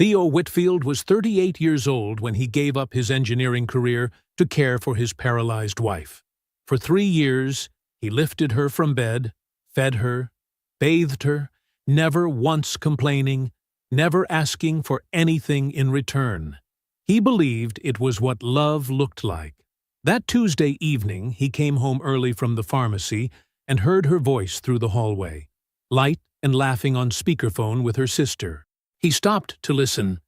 Theo Whitfield was 38 years old when he gave up his engineering career to care for his paralyzed wife. For 3 years, he lifted her from bed, fed her, bathed her, never once complaining, never asking for anything in return. He believed it was what love looked like. That Tuesday evening, he came home early from the pharmacy and heard her voice through the hallway, light and laughing on speakerphone with her sister. He stopped to listen,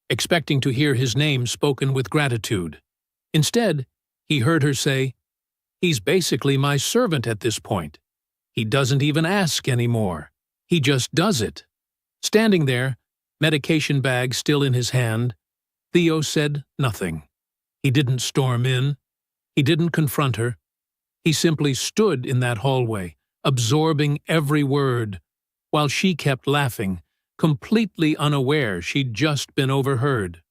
expecting to hear his name spoken with gratitude. Instead, he heard her say, "He's basically my servant at this point. He doesn't even ask anymore. He just does it." Standing there, medication bag still in his hand, Theo said nothing. He didn't storm in. He didn't confront her. He simply stood in that hallway, absorbing every word, while she kept laughing, completely unaware she'd just been overheard.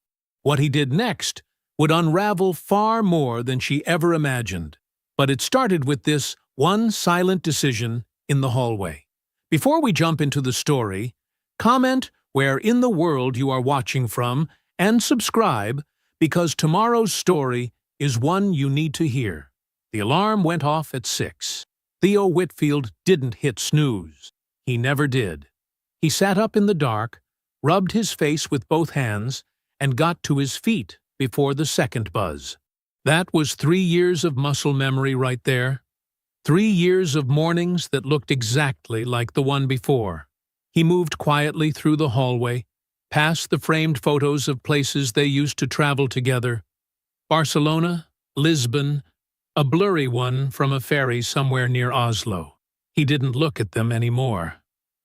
What he did next would unravel far more than she ever imagined. But it started with this one silent decision in the hallway. Before we jump into the story, comment where in the world you are watching from and subscribe, because tomorrow's story is one you need to hear. The alarm went off at 6. Theo Whitfield didn't hit snooze. He never did. He sat up in the dark, rubbed his face with both hands, and got to his feet before the second buzz. That was 3 years of muscle memory right there. 3 years of mornings that looked exactly like the one before. He moved quietly through the hallway, past the framed photos of places they used to travel together. Barcelona, Lisbon, a blurry one from a ferry somewhere near Oslo. He didn't look at them anymore.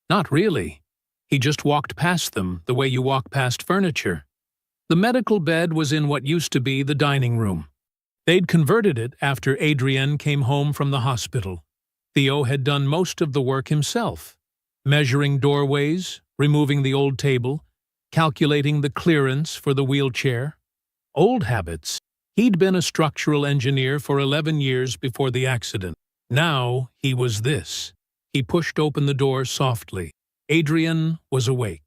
Not really. He just walked past them the way you walk past furniture. The medical bed was in what used to be the dining room. They'd converted it after Adrienne came home from the hospital. Theo had done most of the work himself, measuring doorways, removing the old table, calculating the clearance for the wheelchair. Old habits. He'd been a structural engineer for 11 years before the accident. Now he was this. He pushed open the door softly. Adrienne was awake.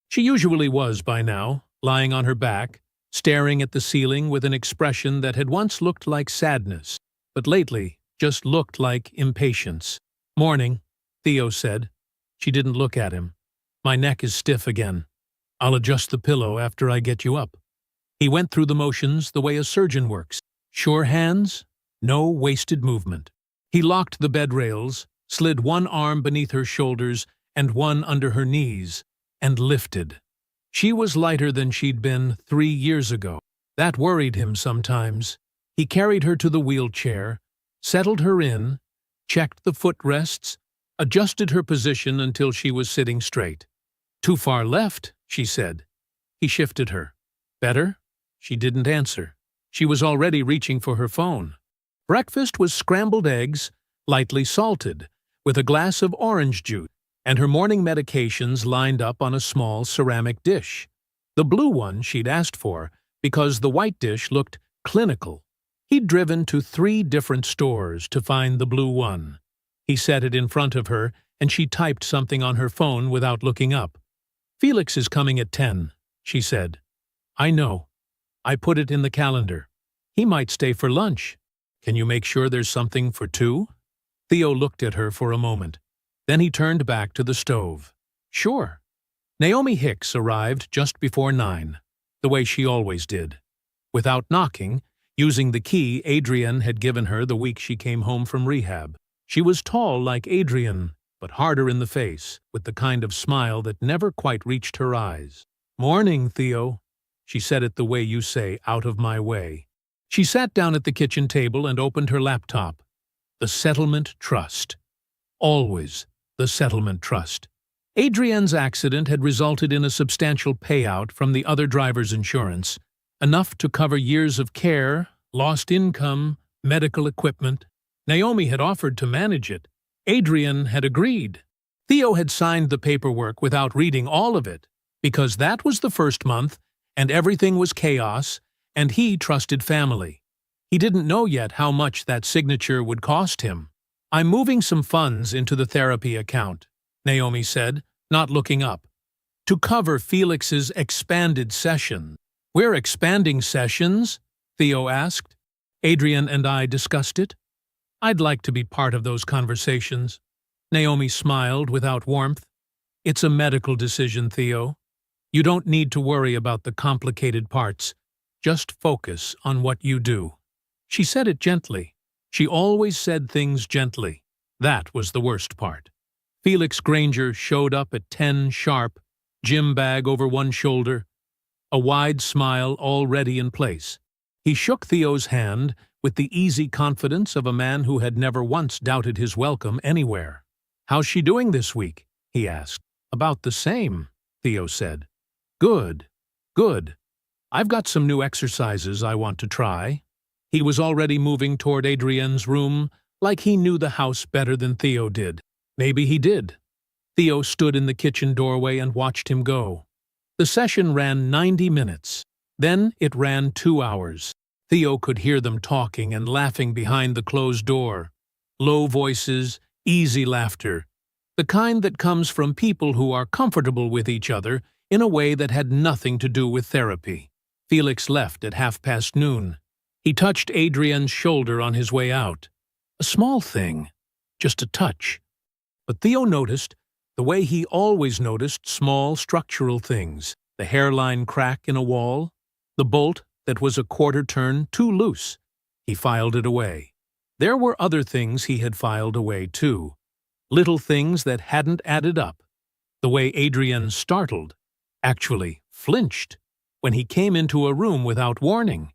She usually was by now, lying on her back, staring at the ceiling with an expression that had once looked like sadness, but lately just looked like impatience. "Morning," Theo said. She didn't look at him. "My neck is stiff again. I'll adjust the pillow after I get you up." He went through the motions the way a surgeon works. Sure hands, no wasted movement. He locked the bed rails, slid one arm beneath her shoulders and one under her knees, and lifted. She was lighter than she'd been 3 years ago. That worried him sometimes. He carried her to the wheelchair, settled her in, checked the footrests, adjusted her position until she was sitting straight. "Too far left," she said. He shifted her. "Better?" She didn't answer. She was already reaching for her phone. Breakfast was scrambled eggs, lightly salted, with a glass of orange juice, and her morning medications lined up on a small ceramic dish. The blue one she'd asked for, because the white dish looked clinical. He'd driven to 3 different stores to find the blue one. He set it in front of her, and she typed something on her phone without looking up. "Felix is coming at 10, she said. "I know. I put it in the calendar. He might stay for lunch. Can you make sure there's something for 2? Theo looked at her for a moment. Then he turned back to the stove. "Sure." Naomi Hicks arrived just before 9, the way she always did. Without knocking, using the key Adrienne had given her the week she came home from rehab. She was tall like Adrienne, but harder in the face, with the kind of smile that never quite reached her eyes. "Morning, Theo." She said it the way you say, "out of my way." She sat down at the kitchen table and opened her laptop. The Settlement Trust. Always the Settlement Trust. Adrienne's accident had resulted in a substantial payout from the other driver's insurance, enough to cover years of care, lost income, medical equipment. Naomi had offered to manage it. Adrienne had agreed. Theo had signed the paperwork without reading all of it, because that was the first month, and everything was chaos, and he trusted family. He didn't know yet how much that signature would cost him. "I'm moving some funds into the therapy account," Naomi said, not looking up. to cover Felix's expanded session. "We're expanding sessions?" Theo asked. "Adrian and I discussed it. I'd like to be part of those conversations." Naomi smiled without warmth. "It's a medical decision, Theo. You don't need to worry about the complicated parts. Just focus on what you do." She said it gently. She always said things gently. That was the worst part. Felix Granger showed up at 10 sharp, gym bag over one shoulder, a wide smile already in place. He shook Theo's hand with the easy confidence of a man who had never once doubted his welcome anywhere. "How's she doing this week?" he asked. "About the same," Theo said. "Good, good. I've got some new exercises I want to try." He was already moving toward Adrienne's room like he knew the house better than Theo did. Maybe he did. Theo stood in the kitchen doorway and watched him go. The session ran 90 minutes. Then it ran 2 hours. Theo could hear them talking and laughing behind the closed door. Low voices, easy laughter. The kind that comes from people who are comfortable with each other in a way that had nothing to do with therapy. Felix left at noon. He touched Adrienne's shoulder on his way out. A small thing, just a touch. But Theo noticed, the way he always noticed small structural things, the hairline crack in a wall, the bolt that was a quarter turn too loose. He filed it away. There were other things he had filed away too, little things that hadn't added up. The way Adrienne startled, actually flinched, when he came into a room without warning.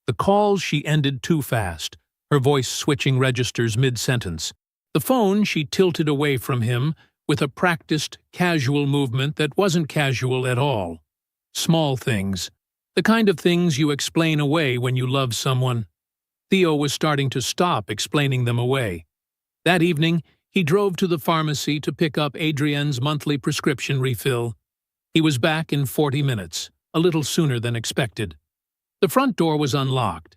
The calls she ended too fast, her voice switching registers mid-sentence. The phone she tilted away from him with a practiced, casual movement that wasn't casual at all. Small things. The kind of things you explain away when you love someone. Theo was starting to stop explaining them away. That evening, he drove to the pharmacy to pick up Adrienne's monthly prescription refill. He was back in 40 minutes, a little sooner than expected. The front door was unlocked.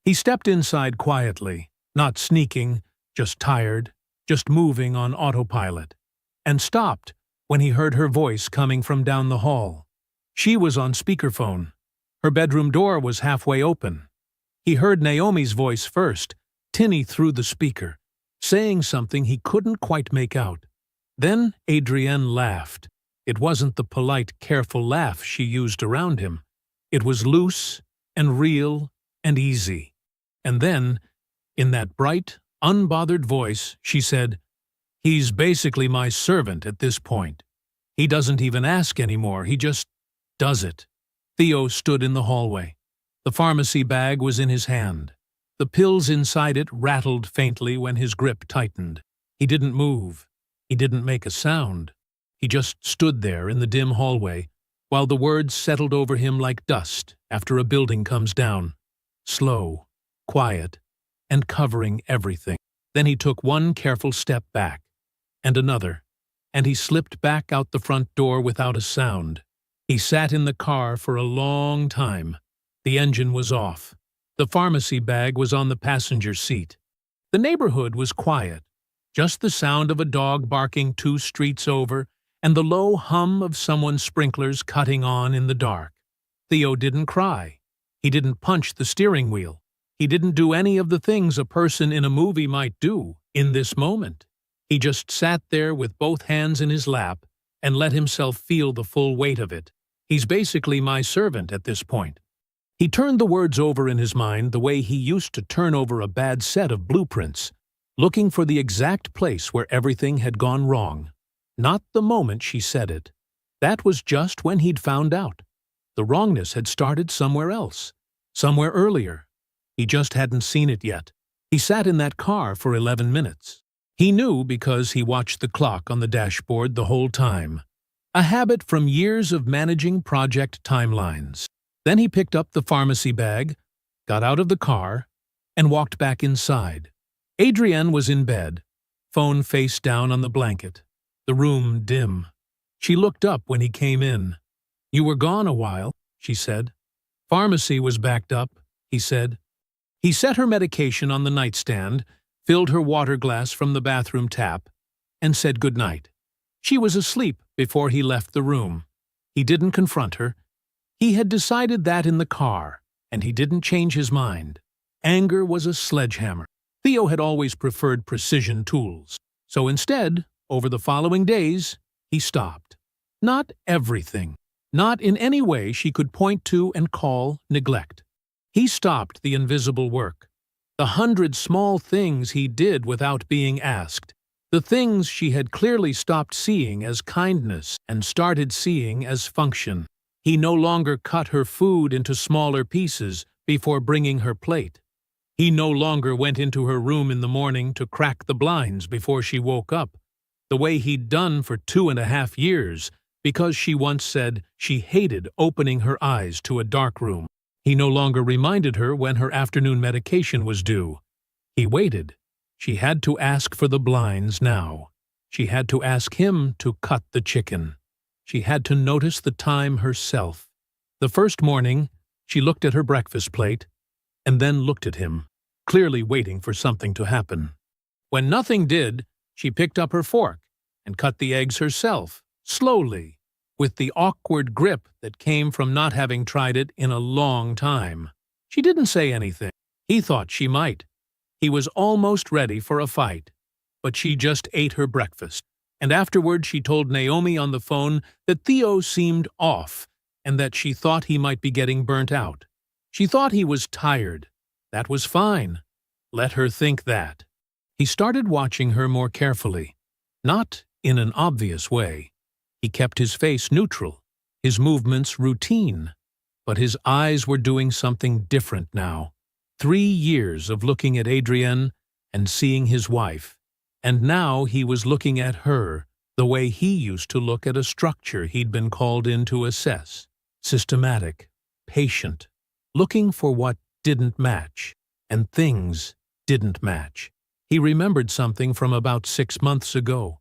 He stepped inside quietly, not sneaking, just tired, just moving on autopilot, and stopped when he heard her voice coming from down the hall. She was on speakerphone. Her bedroom door was halfway open. He heard Naomi's voice first, tinny through the speaker, saying something he couldn't quite make out. Then Adrienne laughed. It wasn't the polite, careful laugh she used around him. It was loose and real and easy. And then, in that bright, unbothered voice, she said, "He's basically my servant at this point. He doesn't even ask anymore, he just does it." Theo stood in the hallway. The pharmacy bag was in his hand. The pills inside it rattled faintly when his grip tightened. He didn't move. He didn't make a sound. He just stood there in the dim hallway, while the words settled over him like dust after a building comes down. Slow, quiet, and covering everything. Then he took one careful step back, and another, and he slipped back out the front door without a sound. He sat in the car for a long time. The engine was off. The pharmacy bag was on the passenger seat. The neighborhood was quiet, just the sound of a dog barking 2 streets over and the low hum of someone's sprinklers cutting on in the dark. Theo didn't cry. He didn't punch the steering wheel. He didn't do any of the things a person in a movie might do in this moment. He just sat there with both hands in his lap and let himself feel the full weight of it. He's basically my servant at this point. He turned the words over in his mind the way he used to turn over a bad set of blueprints, looking for the exact place where everything had gone wrong. Not the moment she said it. That was just when he'd found out. The wrongness had started somewhere else, somewhere earlier. He just hadn't seen it yet. He sat in that car for 11 minutes. He knew because he watched the clock on the dashboard the whole time. A habit from years of managing project timelines. Then he picked up the pharmacy bag, got out of the car, and walked back inside. Adrienne was in bed, phone face down on the blanket, the room dim. She looked up when he came in. "You were gone a while," she said. "Pharmacy was backed up," he said. He set her medication on the nightstand, filled her water glass from the bathroom tap, and said goodnight. She was asleep before he left the room. He didn't confront her. He had decided that in the car, and he didn't change his mind. Anger was a sledgehammer. Theo had always preferred precision tools. So instead, over the following days, he stopped. Not everything. Not in any way she could point to and call neglect. He stopped the invisible work. The 100 small things he did without being asked. The things she had clearly stopped seeing as kindness and started seeing as function. He no longer cut her food into smaller pieces before bringing her plate. He no longer went into her room in the morning to crack the blinds before she woke up, the way he'd done for 2.5 years, because she once said she hated opening her eyes to a dark room. He no longer reminded her when her afternoon medication was due. He waited. She had to ask for the blinds now. She had to ask him to cut the chicken. She had to notice the time herself. The first morning, she looked at her breakfast plate, and then looked at him, clearly waiting for something to happen. When nothing did, she picked up her fork and cut the eggs herself, slowly, with the awkward grip that came from not having tried it in a long time. She didn't say anything. He thought she might. He was almost ready for a fight, but she just ate her breakfast, and afterward she told Naomi on the phone that Theo seemed off and that she thought he might be getting burnt out. She thought he was tired. That was fine. Let her think that. He started watching her more carefully, not in an obvious way. He kept his face neutral, his movements routine, but his eyes were doing something different now. 3 years of looking at Adrienne and seeing his wife, and now he was looking at her the way he used to look at a structure he'd been called in to assess. Systematic, patient, looking for what didn't match, and things didn't match. He remembered something from about 6 months ago.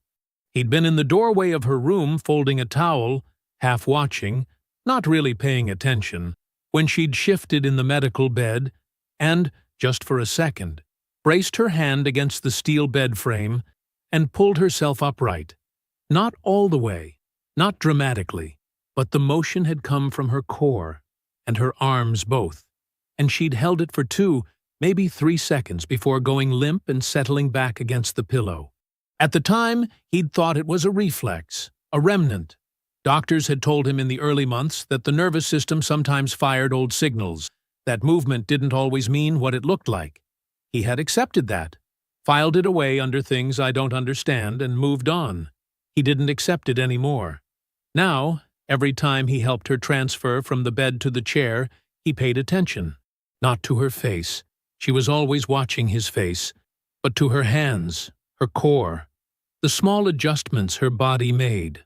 He'd been in the doorway of her room folding a towel, half watching, not really paying attention, when she'd shifted in the medical bed and, just for a second, braced her hand against the steel bed frame and pulled herself upright. Not all the way, not dramatically, but the motion had come from her core and her arms both, and she'd held it for 2, maybe 3 seconds before going limp and settling back against the pillow. At the time, he'd thought it was a reflex, a remnant. Doctors had told him in the early months that the nervous system sometimes fired old signals, that movement didn't always mean what it looked like. He had accepted that, filed it away under things I don't understand, and moved on. He didn't accept it anymore. Now, every time he helped her transfer from the bed to the chair, he paid attention. Not to her face. She was always watching his face, but to her hands, her core, the small adjustments her body made,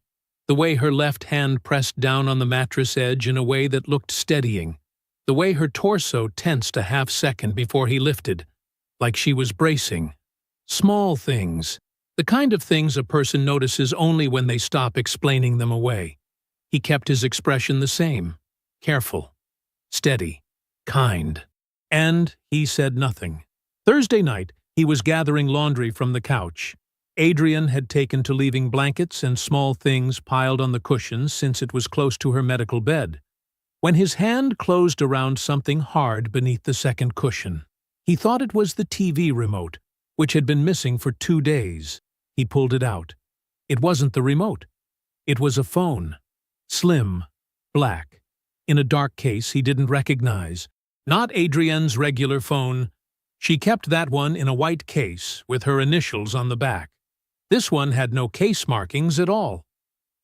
the way her left hand pressed down on the mattress edge in a way that looked steadying, the way her torso tensed a half second before he lifted, like she was bracing. Small things, the kind of things a person notices only when they stop explaining them away. He kept his expression the same, careful, steady, kind. And he said nothing. Thursday night, he was gathering laundry from the couch. Adrienne had taken to leaving blankets and small things piled on the cushions since it was close to her medical bed. When his hand closed around something hard beneath the second cushion, he thought it was the TV remote, which had been missing for 2 days. He pulled it out. It wasn't the remote. It was a phone. Slim, black, in a dark case he didn't recognize. Not Adrienne's regular phone. She kept that one in a white case with her initials on the back. This one had no case markings at all.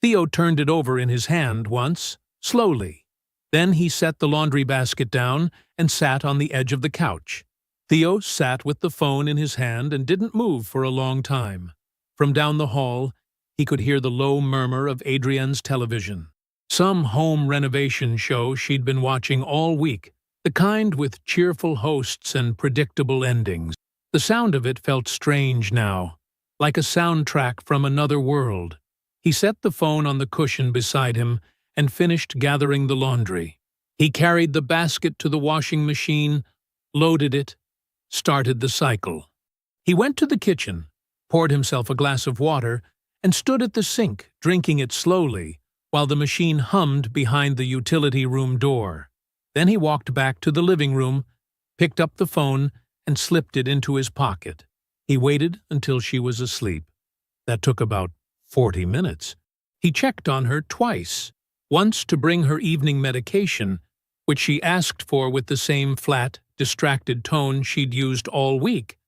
Theo turned it over in his hand once, slowly. Then he set the laundry basket down and sat on the edge of the couch. Theo sat with the phone in his hand and didn't move for a long time. From down the hall, he could hear the low murmur of Adrienne's television. Some home renovation show she'd been watching all week, the kind with cheerful hosts and predictable endings. The sound of it felt strange now, like a soundtrack from another world. He set the phone on the cushion beside him and finished gathering the laundry. He carried the basket to the washing machine, loaded it, started the cycle. He went to the kitchen, poured himself a glass of water, and stood at the sink, drinking it slowly, while the machine hummed behind the utility room door. Then he walked back to the living room, picked up the phone, and slipped it into his pocket. He waited until she was asleep. That took about 40 minutes. He checked on her twice, once to bring her evening medication, which she asked for with the same flat, distracted tone she'd used all week,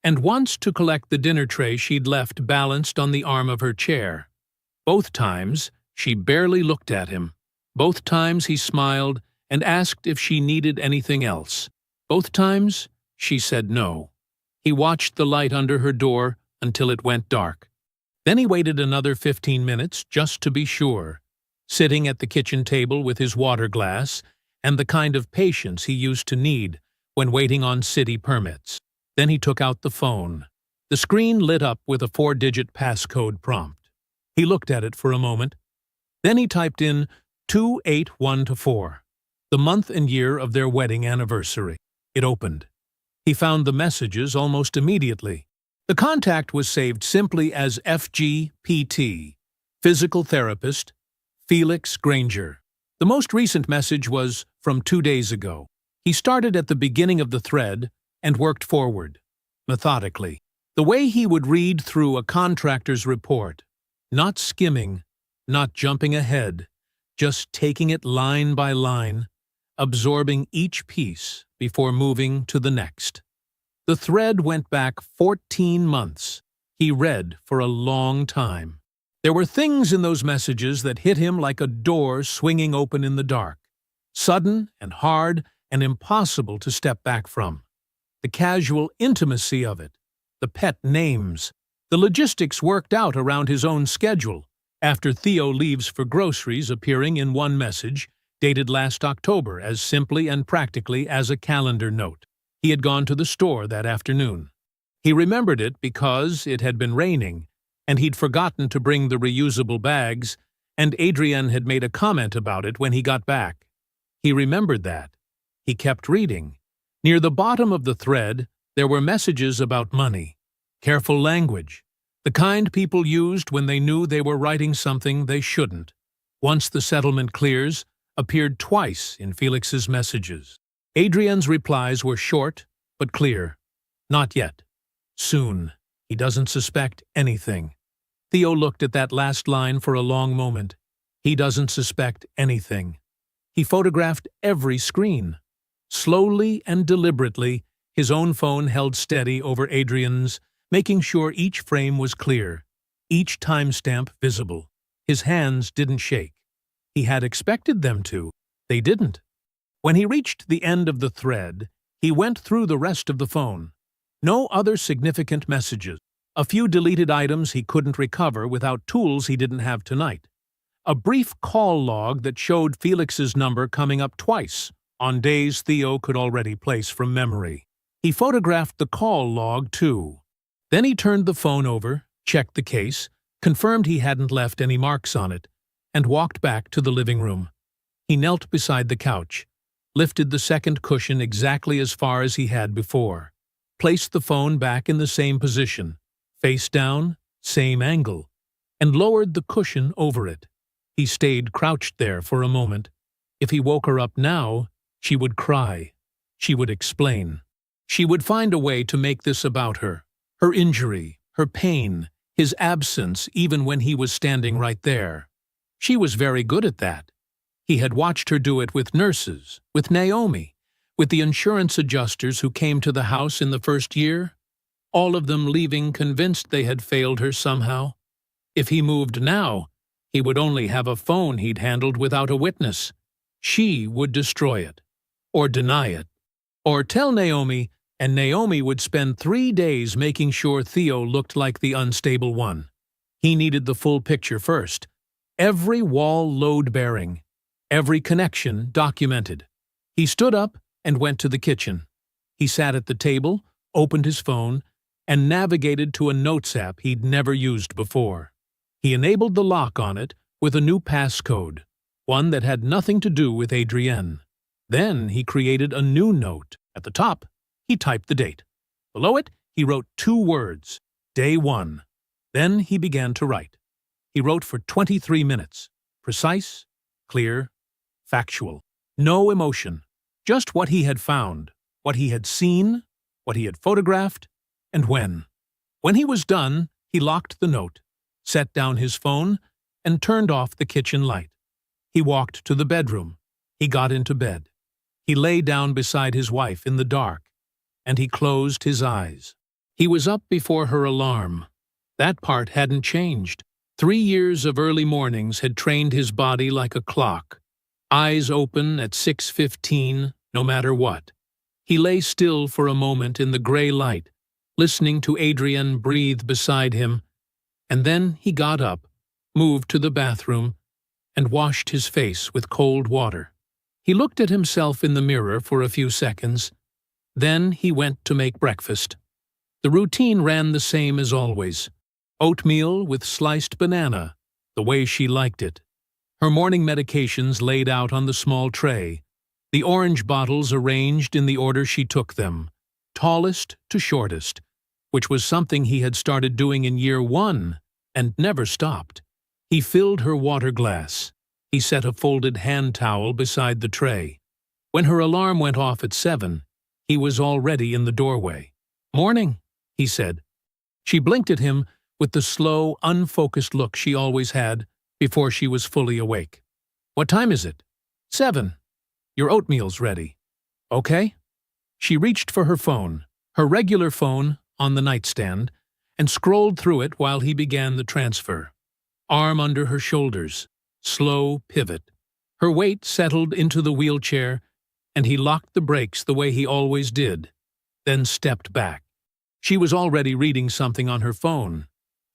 and once to collect the dinner tray she'd left balanced on the arm of her chair. Both times, she barely looked at him. Both times he smiled and asked if she needed anything else. Both times, she said no. He watched the light under her door until it went dark. Then he waited another 15 minutes just to be sure, sitting at the kitchen table with his water glass and the kind of patience he used to need when waiting on city permits. Then he took out the phone. The screen lit up with a 4-digit passcode prompt. He looked at it for a moment. Then he typed in 28124, the month and year of their wedding anniversary. It opened. He found the messages almost immediately. The contact was saved simply as FGPT, Physical Therapist, Felix Granger. The most recent message was from 2 days ago. He started at the beginning of the thread and worked forward, methodically, the way he would read through a contractor's report, not skimming, not jumping ahead, just taking it line by line, absorbing each piece before moving to the next. The thread went back 14 months. He read for a long time. There were things in those messages that hit him like a door swinging open in the dark, sudden and hard and impossible to step back from. The casual intimacy of it, the pet names, the logistics worked out around his own schedule, after Theo leaves for groceries appearing in one message, dated last October as simply and practically as a calendar note. He had gone to the store that afternoon. He remembered it because it had been raining, and he'd forgotten to bring the reusable bags, and Adrienne had made a comment about it when he got back. He remembered that. He kept reading. Near the bottom of the thread, there were messages about money. Careful language. The kind people used when they knew they were writing something they shouldn't. Once the settlement clears, appeared twice in Felix's messages. Adrienne's replies were short, but clear. Not yet. Soon. He doesn't suspect anything. Theo looked at that last line for a long moment. He doesn't suspect anything. He photographed every screen. Slowly and deliberately, his own phone held steady over Adrienne's, making sure each frame was clear, each timestamp visible. His hands didn't shake. He had expected them to. They didn't. When he reached the end of the thread, he went through the rest of the phone. No other significant messages. A few deleted items he couldn't recover without tools he didn't have tonight. A brief call log that showed Felix's number coming up twice, on days Theo could already place from memory. He photographed the call log, too. Then he turned the phone over, checked the case, confirmed he hadn't left any marks on it, and walked back to the living room. He knelt beside the couch, lifted the second cushion exactly as far as he had before, placed the phone back in the same position, face down, same angle, and lowered the cushion over it. He stayed crouched there for a moment. If he woke her up now, she would cry. She would explain. She would find a way to make this about her. Her injury, her pain, his absence even when he was standing right there. She was very good at that. He had watched her do it with nurses, with Naomi, with the insurance adjusters who came to the house in the first year, all of them leaving convinced they had failed her somehow. If he moved now, he would only have a phone he'd handled without a witness. She would destroy it, or deny it, or tell Naomi, and Naomi would spend 3 days making sure Theo looked like the unstable one. He needed the full picture first. Every wall load-bearing, every connection documented. He stood up and went to the kitchen. He sat at the table, opened his phone, and navigated to a notes app he'd never used before. He enabled the lock on it with a new passcode, one that had nothing to do with Adrienne. Then he created a new note. At the top, he typed the date. Below it, he wrote 2 words, Day 1. Then he began to write. He wrote for 23 minutes, Precise, clear, factual. No emotion. Just what he had found, what he had seen, what he had photographed, and when. When he was done, he locked the note, set down his phone, and turned off the kitchen light. He walked to the bedroom. He got into bed. He lay down beside his wife in the dark, and he closed his eyes. He was up before her alarm. That part hadn't changed. 3 years of early mornings had trained his body like a clock. Eyes open at 6:15, no matter what. He lay still for a moment in the gray light, listening to Adrienne breathe beside him, and then he got up, moved to the bathroom, and washed his face with cold water. He looked at himself in the mirror for a few seconds. Then he went to make breakfast. The routine ran the same as always. Oatmeal with sliced banana, the way she liked it. Her morning medications laid out on the small tray. The orange bottles arranged in the order she took them, tallest to shortest, which was something he had started doing in year 1 and never stopped. He filled her water glass. He set a folded hand towel beside the tray. When her alarm went off at 7, he was already in the doorway. "Morning," he said. She blinked at him with the slow, unfocused look she always had before she was fully awake. "What time is it?" "7. Your oatmeal's ready." "Okay." She reached for her phone, her regular phone, on the nightstand, and scrolled through it while he began the transfer. Arm under her shoulders, slow pivot. Her weight settled into the wheelchair, and he locked the brakes the way he always did, then stepped back. She was already reading something on her phone.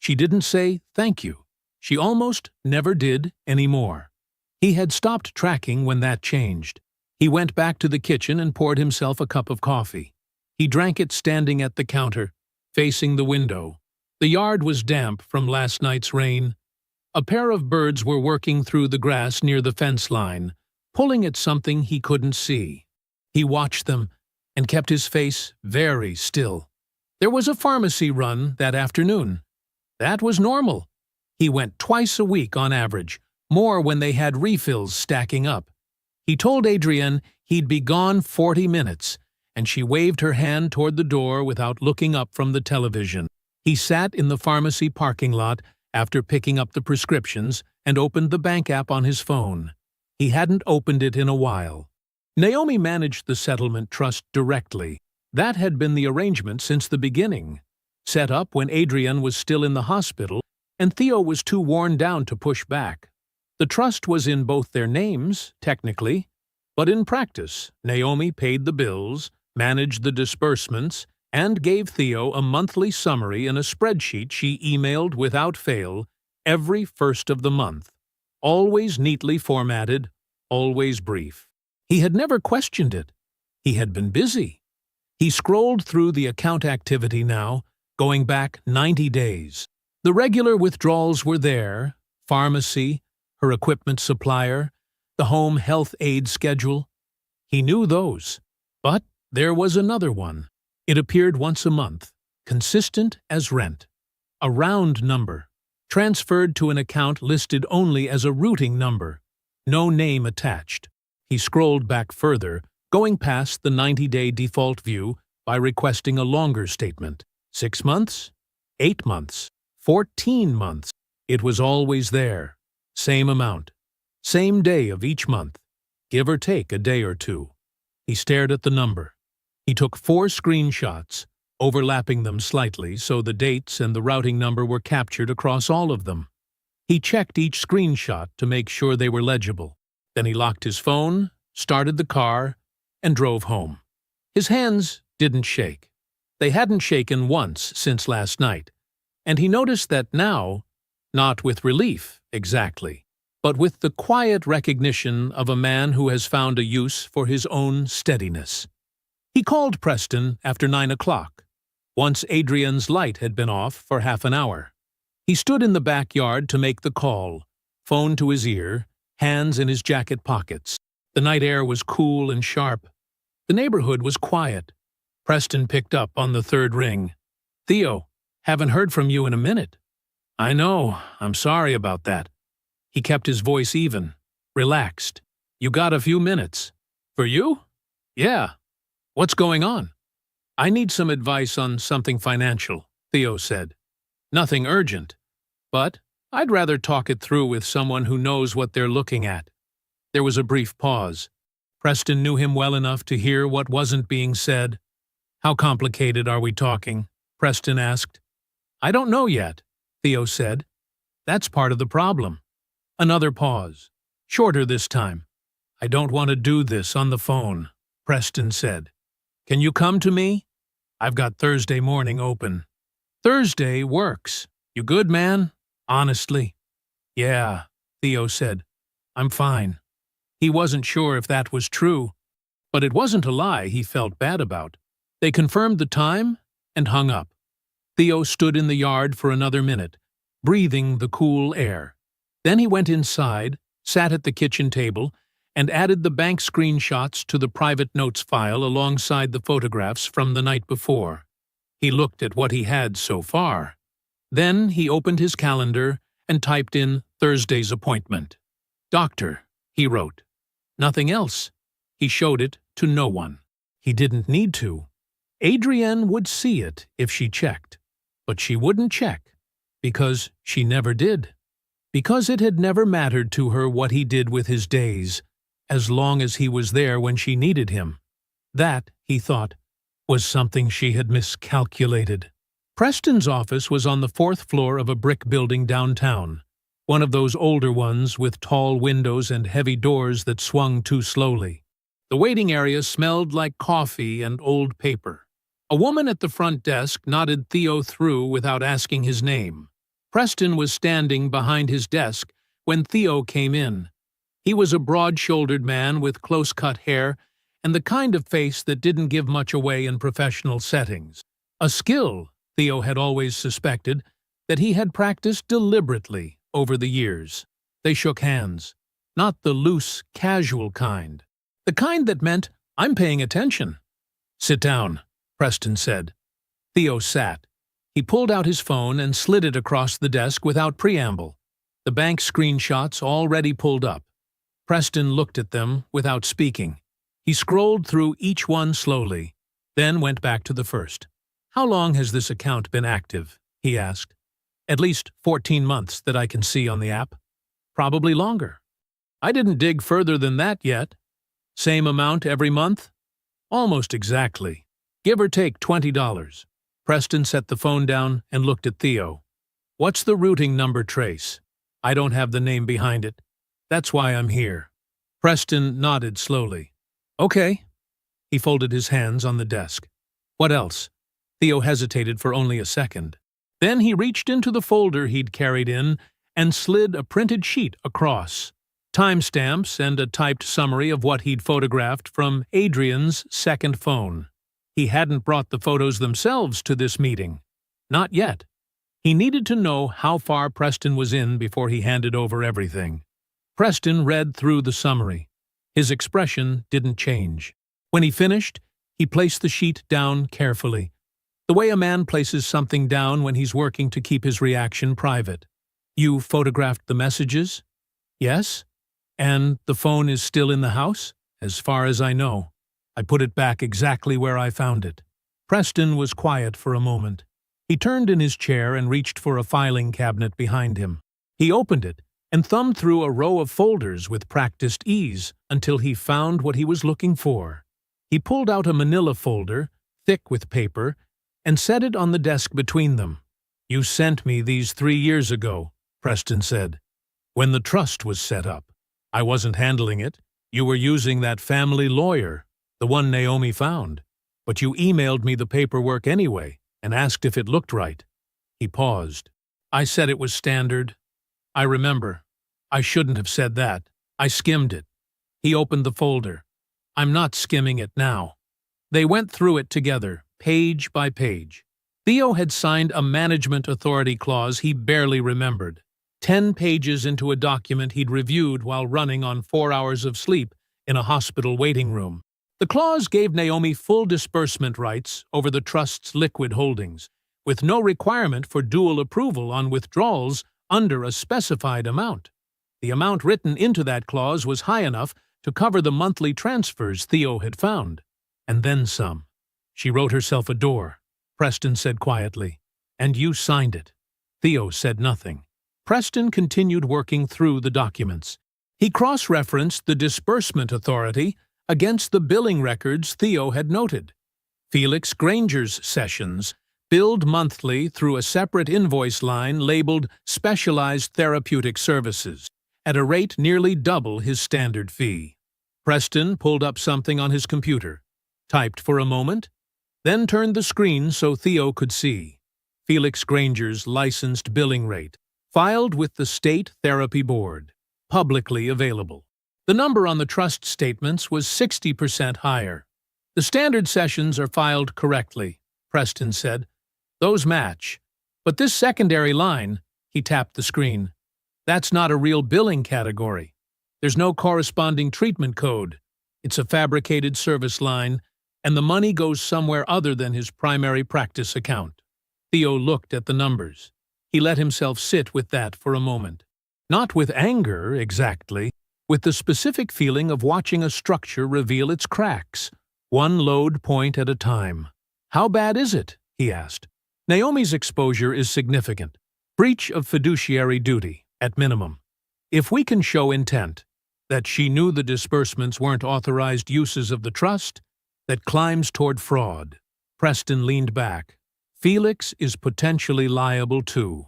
She didn't say thank you. She almost never did anymore. He had stopped tracking when that changed. He went back to the kitchen and poured himself a cup of coffee. He drank it standing at the counter, facing the window. The yard was damp from last night's rain. A pair of birds were working through the grass near the fence line, pulling at something he couldn't see. He watched them and kept his face very still. There was a pharmacy run that afternoon. That was normal. He went twice a week on average, more when they had refills stacking up. He told Adrienne he'd be gone 40 minutes, and she waved her hand toward the door without looking up from the television. He sat in the pharmacy parking lot after picking up the prescriptions and opened the bank app on his phone. He hadn't opened it in a while. Naomi managed the settlement trust directly. That had been the arrangement since the beginning, set up when Adrienne was still in the hospital and Theo was too worn down to push back. The trust was in both their names, technically, but in practice, Naomi paid the bills, managed the disbursements, and gave Theo a monthly summary in a spreadsheet she emailed without fail every first of the month. Always neatly formatted, always brief. He had never questioned it. He had been busy. He scrolled through the account activity now, going back 90 days. The regular withdrawals were there: pharmacy, her equipment supplier, the home health aid schedule. He knew those. But there was another one. It appeared once a month, consistent as rent. A round number, transferred to an account listed only as a routing number, no name attached. He scrolled back further, going past the 90-day default view by requesting a longer statement. 6 months? 8 months? 14 months? It was always there. Same amount. Same day of each month. Give or take a day or two. He stared at the number. He took 4 screenshots, overlapping them slightly so the dates and the routing number were captured across all of them. He checked each screenshot to make sure they were legible. Then he locked his phone, started the car, and drove home. His hands didn't shake. They hadn't shaken once since last night, and he noticed that now, not with relief exactly, but with the quiet recognition of a man who has found a use for his own steadiness. He called Preston after 9 o'clock, once Adrienne's light had been off for half an hour. He stood in the backyard to make the call, phone to his ear, hands in his jacket pockets. The night air was cool and sharp. The neighborhood was quiet. Preston picked up on the 3rd ring. "Theo, haven't heard from you in a minute." "I know. I'm sorry about that." He kept his voice even, relaxed. "You got a few minutes." "For you?" "Yeah. What's going on?" "I need some advice on something financial," Theo said. "Nothing urgent, but I'd rather talk it through with someone who knows what they're looking at." There was a brief pause. Preston knew him well enough to hear what wasn't being said. "How complicated are we talking?" Preston asked. "I don't know yet," Theo said. "That's part of the problem." Another pause. Shorter this time. "I don't want to do this on the phone," Preston said. "Can you come to me? I've got Thursday morning open." "Thursday works. You good, man? Honestly?" "Yeah," Theo said. "I'm fine." He wasn't sure if that was true, but it wasn't a lie he felt bad about. They confirmed the time and hung up. Theo stood in the yard for another minute, breathing the cool air. Then he went inside, sat at the kitchen table, and added the bank screenshots to the private notes file alongside the photographs from the night before. He looked at what he had so far. Then he opened his calendar and typed in Thursday's appointment. "Doctor," he wrote. Nothing else. He showed it to no one. He didn't need to. Adrienne would see it if she checked. But she wouldn't check, because she never did. Because it had never mattered to her what he did with his days, as long as he was there when she needed him. That, he thought, was something she had miscalculated. Preston's office was on the 4th floor of a brick building downtown, one of those older ones with tall windows and heavy doors that swung too slowly. The waiting area smelled like coffee and old paper. A woman at the front desk nodded Theo through without asking his name. Preston was standing behind his desk when Theo came in. He was a broad-shouldered man with close-cut hair and the kind of face that didn't give much away in professional settings. A skill, Theo had always suspected, that he had practiced deliberately over the years. They shook hands. Not the loose, casual kind. The kind that meant, "I'm paying attention." "Sit down," Preston said. Theo sat. He pulled out his phone and slid it across the desk without preamble. The bank screenshots already pulled up. Preston looked at them without speaking. He scrolled through each one slowly, then went back to the first. "How long has this account been active?" he asked. "At least 14 months that I can see on the app. Probably longer." "I didn't dig further than that yet." "Same amount every month?" "Almost exactly. Give or take $20. Preston set the phone down and looked at Theo. "What's the routing number trace?" "I don't have the name behind it. That's why I'm here." Preston nodded slowly. "Okay." He folded his hands on the desk. "What else?" Theo hesitated for only a second. Then he reached into the folder he'd carried in and slid a printed sheet across. Timestamps and a typed summary of what he'd photographed from Adrienne's second phone. He hadn't brought the photos themselves to this meeting. Not yet. He needed to know how far Preston was in before he handed over everything. Preston read through the summary. His expression didn't change. When he finished, he placed the sheet down carefully, the way a man places something down when he's working to keep his reaction private. "You photographed the messages?" "Yes." "And the phone is still in the house?" "As far as I know. I put it back exactly where I found it." Preston was quiet for a moment. He turned in his chair and reached for a filing cabinet behind him. He opened it and thumbed through a row of folders with practiced ease until he found what he was looking for. He pulled out a manila folder, thick with paper, and set it on the desk between them. "You sent me these 3 years ago," Preston said, "when the trust was set up. I wasn't handling it. You were using that family lawyer, the one Naomi found. But you emailed me the paperwork anyway and asked if it looked right." He paused. "I said it was standard. I remember. I shouldn't have said that. I skimmed it." He opened the folder. "I'm not skimming it now." They went through it together, page by page. Theo had signed a management authority clause he barely remembered. 10 pages into a document he'd reviewed while running on 4 hours of sleep in a hospital waiting room. The clause gave Naomi full disbursement rights over the trust's liquid holdings, with no requirement for dual approval on withdrawals under a specified amount. The amount written into that clause was high enough to cover the monthly transfers Theo had found. And then some. She wrote herself a door, Preston said quietly. And you signed it. Theo said nothing. Preston continued working through the documents. He cross-referenced the disbursement authority against the billing records Theo had noted. Felix Granger's sessions, billed monthly through a separate invoice line labeled Specialized Therapeutic Services, at a rate nearly double his standard fee. Preston pulled up something on his computer, typed for a moment, then turned the screen so Theo could see. Felix Granger's licensed billing rate, filed with the State Therapy Board, publicly available. The number on the trust statements was 60% higher. The standard sessions are filed correctly, Preston said. Those match. But this secondary line, he tapped the screen, that's not a real billing category. There's no corresponding treatment code. It's a fabricated service line, and the money goes somewhere other than his primary practice account. Theo looked at the numbers. He let himself sit with that for a moment. Not with anger, exactly, with the specific feeling of watching a structure reveal its cracks, one load point at a time. How bad is it? He asked. Naomi's exposure is significant. Breach of fiduciary duty, at minimum. If we can show intent, that she knew the disbursements weren't authorized uses of the trust, that climbs toward fraud. Preston leaned back. Felix is potentially liable too.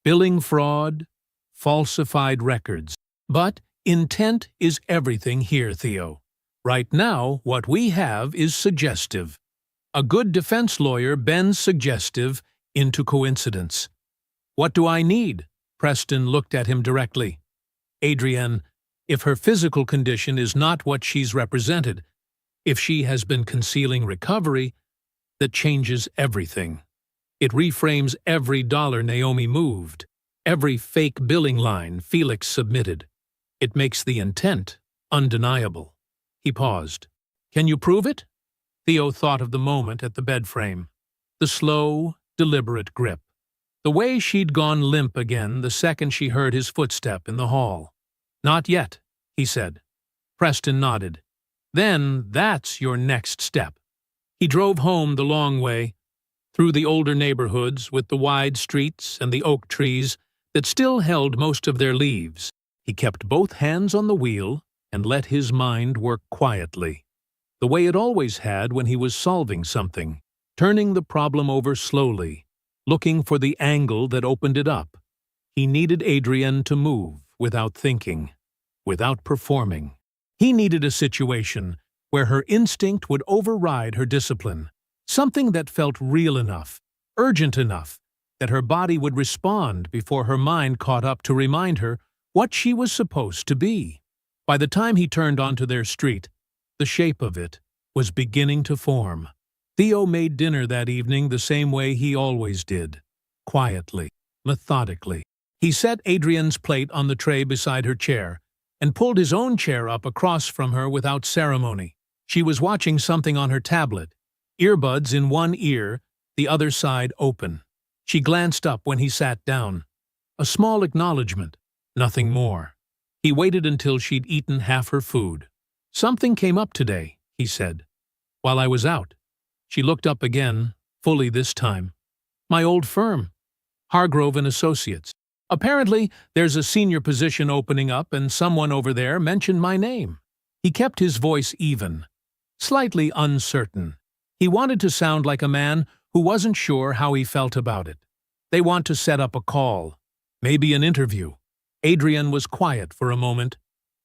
Billing fraud, falsified records. But intent is everything here, Theo. Right now, what we have is suggestive. A good defense lawyer bends suggestive into coincidence. What do I need? Preston looked at him directly. Adrienne, if her physical condition is not what she's represented, if she has been concealing recovery, that changes everything. It reframes every dollar Naomi moved, every fake billing line Felix submitted. It makes the intent undeniable. He paused. Can you prove it? Theo thought of the moment at the bed frame. The slow, deliberate grip. The way she'd gone limp again the second she heard his footstep in the hall. Not yet, he said. Preston nodded. Then that's your next step. He drove home the long way, through the older neighborhoods with the wide streets and the oak trees that still held most of their leaves. He kept both hands on the wheel and let his mind work quietly, the way it always had when he was solving something, turning the problem over slowly, looking for the angle that opened it up. He needed Adrienne to move without thinking, without performing. He needed a situation where her instinct would override her discipline, something that felt real enough, urgent enough, that her body would respond before her mind caught up to remind her what she was supposed to be. By the time he turned onto their street, the shape of it was beginning to form. Theo made dinner that evening the same way he always did, quietly, methodically. He set Adrienne's plate on the tray beside her chair and pulled his own chair up across from her without ceremony. She was watching something on her tablet, earbuds in one ear, the other side open. She glanced up when he sat down. A small acknowledgement, nothing more. He waited until she'd eaten half her food. Something came up today, he said, while I was out. She looked up again, fully this time. My old firm, Hargrove and Associates. Apparently, there's a senior position opening up and someone over there mentioned my name. He kept his voice even, slightly uncertain. He wanted to sound like a man who wasn't sure how he felt about it. They want to set up a call, maybe an interview. Adrienne was quiet for a moment.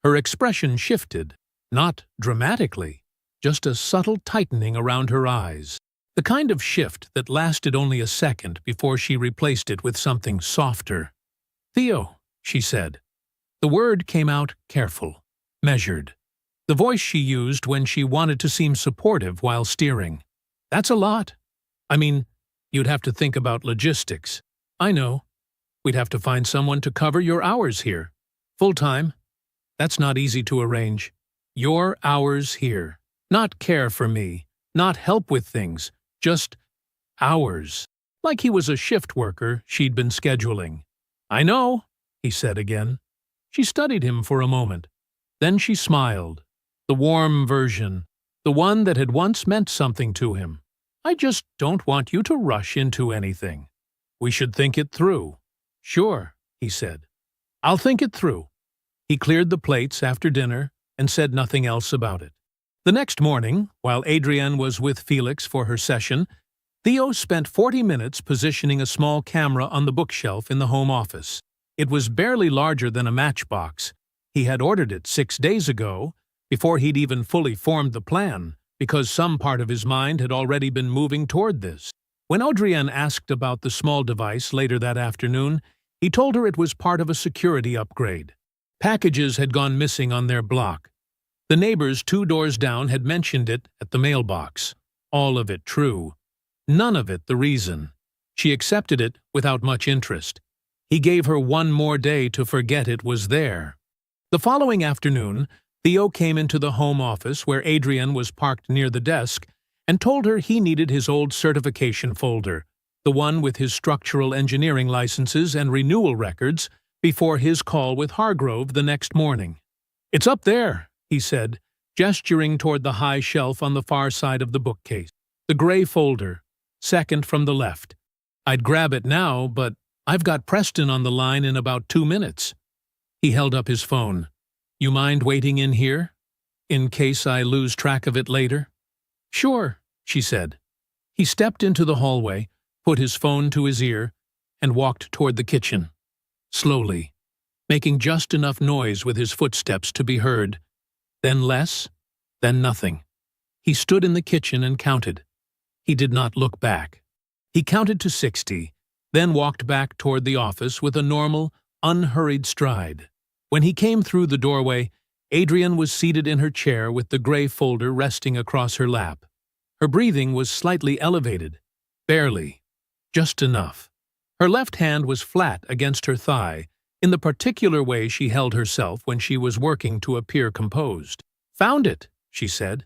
Her expression shifted, not dramatically, just a subtle tightening around her eyes. The kind of shift that lasted only a second before she replaced it with something softer. Theo, she said. The word came out careful, measured. The voice she used when she wanted to seem supportive while steering. That's a lot. I mean, you'd have to think about logistics. I know. We'd have to find someone to cover your hours here. Full-time. That's not easy to arrange. Your hours here. Not care for me. Not help with things. Just hours. Like he was a shift worker she'd been scheduling. I know, he said again. She studied him for a moment. Then she smiled. The warm version, the one that had once meant something to him. I just don't want you to rush into anything. We should think it through. Sure, he said. I'll think it through. He cleared the plates after dinner and said nothing else about it. The next morning, while Adrienne was with Felix for her session, Theo spent 40 minutes positioning a small camera on the bookshelf in the home office. It was barely larger than a matchbox. He had ordered it 6 days ago, before he'd even fully formed the plan, because some part of his mind had already been moving toward this. When Adrienne asked about the small device later that afternoon, he told her it was part of a security upgrade. Packages had gone missing on their block. The neighbors 2 doors down had mentioned it at the mailbox. All of it true. None of it the reason. She accepted it without much interest. He gave her 1 more day to forget it was there. The following afternoon, Theo came into the home office where Adrienne was parked near the desk and told her he needed his old certification folder, the one with his structural engineering licenses and renewal records, before his call with Hargrove the next morning. It's up there, he said, gesturing toward the high shelf on the far side of the bookcase. The gray folder, second from the left. I'd grab it now, but I've got Preston on the line in about 2 minutes. He held up his phone. You mind waiting in here? In case I lose track of it later? Sure, she said. He stepped into the hallway, put his phone to his ear, and walked toward the kitchen. Slowly, making just enough noise with his footsteps to be heard. Then less, then nothing. He stood in the kitchen and counted. He did not look back. He counted to 60, then walked back toward the office with a normal, unhurried stride. When he came through the doorway, Adrienne was seated in her chair with the gray folder resting across her lap. Her breathing was slightly elevated. Barely. Just enough. Her left hand was flat against her thigh, in the particular way she held herself when she was working to appear composed. Found it, she said.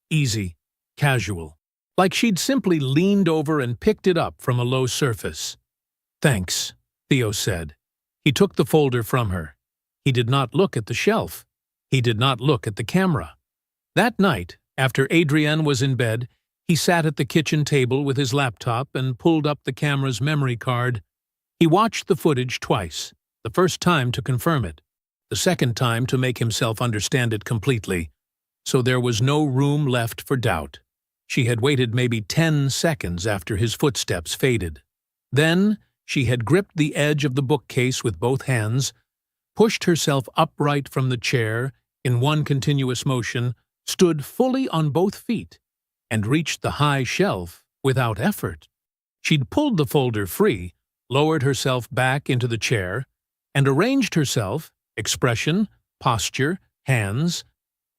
Easy. Casual. Like she'd simply leaned over and picked it up from a low surface. Thanks, Theo said. He took the folder from her. He did not look at the shelf. He did not look at the camera. That night, after Adrienne was in bed, he sat at the kitchen table with his laptop and pulled up the camera's memory card. He watched the footage twice, the first time to confirm it, the second time to make himself understand it completely, so there was no room left for doubt. She had waited maybe 10 seconds after his footsteps faded. Then she had gripped the edge of the bookcase with both hands, pushed herself upright from the chair in one continuous motion, stood fully on both feet, and reached the high shelf without effort. She'd pulled the folder free, lowered herself back into the chair, and arranged herself, expression, posture, hands,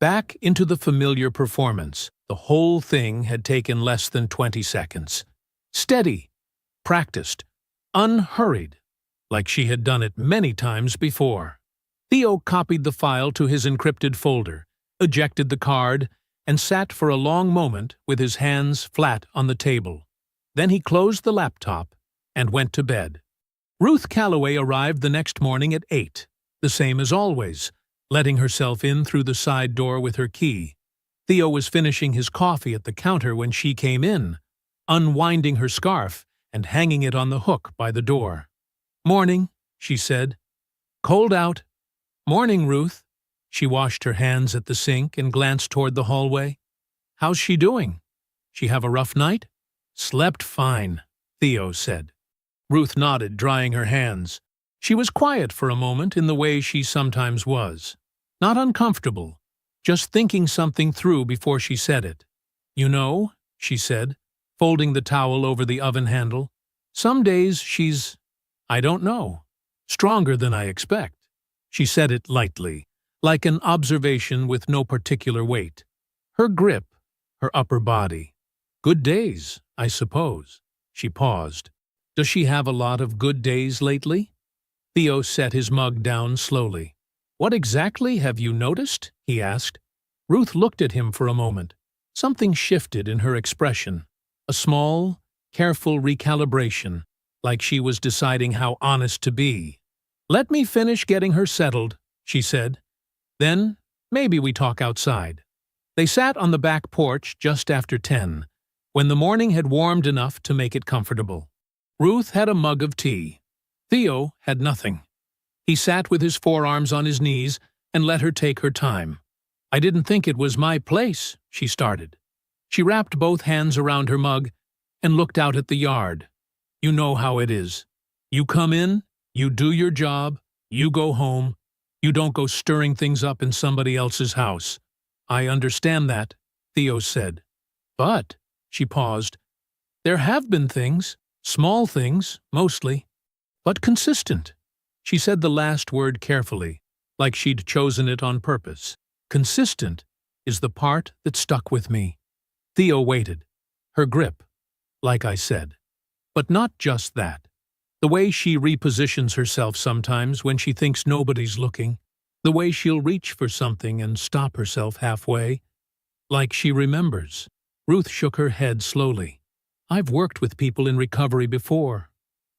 back into the familiar performance. The whole thing had taken less than 20 seconds. Steady, practiced, unhurried, like she had done it many times before. Theo copied the file to his encrypted folder, ejected the card, and sat for a long moment with his hands flat on the table. Then he closed the laptop and went to bed. Ruth Calloway arrived the next morning at 8, the same as always, letting herself in through the side door with her key. Theo was finishing his coffee at the counter when she came in, unwinding her scarf and hanging it on the hook by the door. "Morning," she said. "Cold out." "Morning, Ruth." She washed her hands at the sink and glanced toward the hallway. "How's she doing? She have a rough night?" "Slept fine," Theo said. Ruth nodded, drying her hands. She was quiet for a moment in the way she sometimes was. Not uncomfortable, just thinking something through before she said it. "You know," she said, folding the towel over the oven handle, "some days she's, I don't know, stronger than I expect." She said it lightly, like an observation with no particular weight. Her grip, her upper body. "Good days, I suppose." She paused. "Does she have a lot of good days lately?" Theo set his mug down slowly. "What exactly have you noticed?" he asked. Ruth looked at him for a moment. Something shifted in her expression. A small, careful recalibration, like she was deciding how honest to be. "Let me finish getting her settled," she said. Then, maybe we talk outside. They sat on the back porch just after 10, when the morning had warmed enough to make it comfortable. Ruth had a mug of tea. Theo had nothing. He sat with his forearms on his knees and let her take her time. I didn't think it was my place, she started. She wrapped both hands around her mug and looked out at the yard. You know how it is. You come in, you do your job, you go home. You don't go stirring things up in somebody else's house. I understand that, Theo said. But, she paused, there have been things, small things, mostly, but consistent. She said the last word carefully, like she'd chosen it on purpose. Consistent is the part that stuck with me. Theo waited. Her grip, like I said. But not just that. The way she repositions herself sometimes when she thinks nobody's looking. The way she'll reach for something and stop herself halfway. Like she remembers. Ruth shook her head slowly. I've worked with people in recovery before.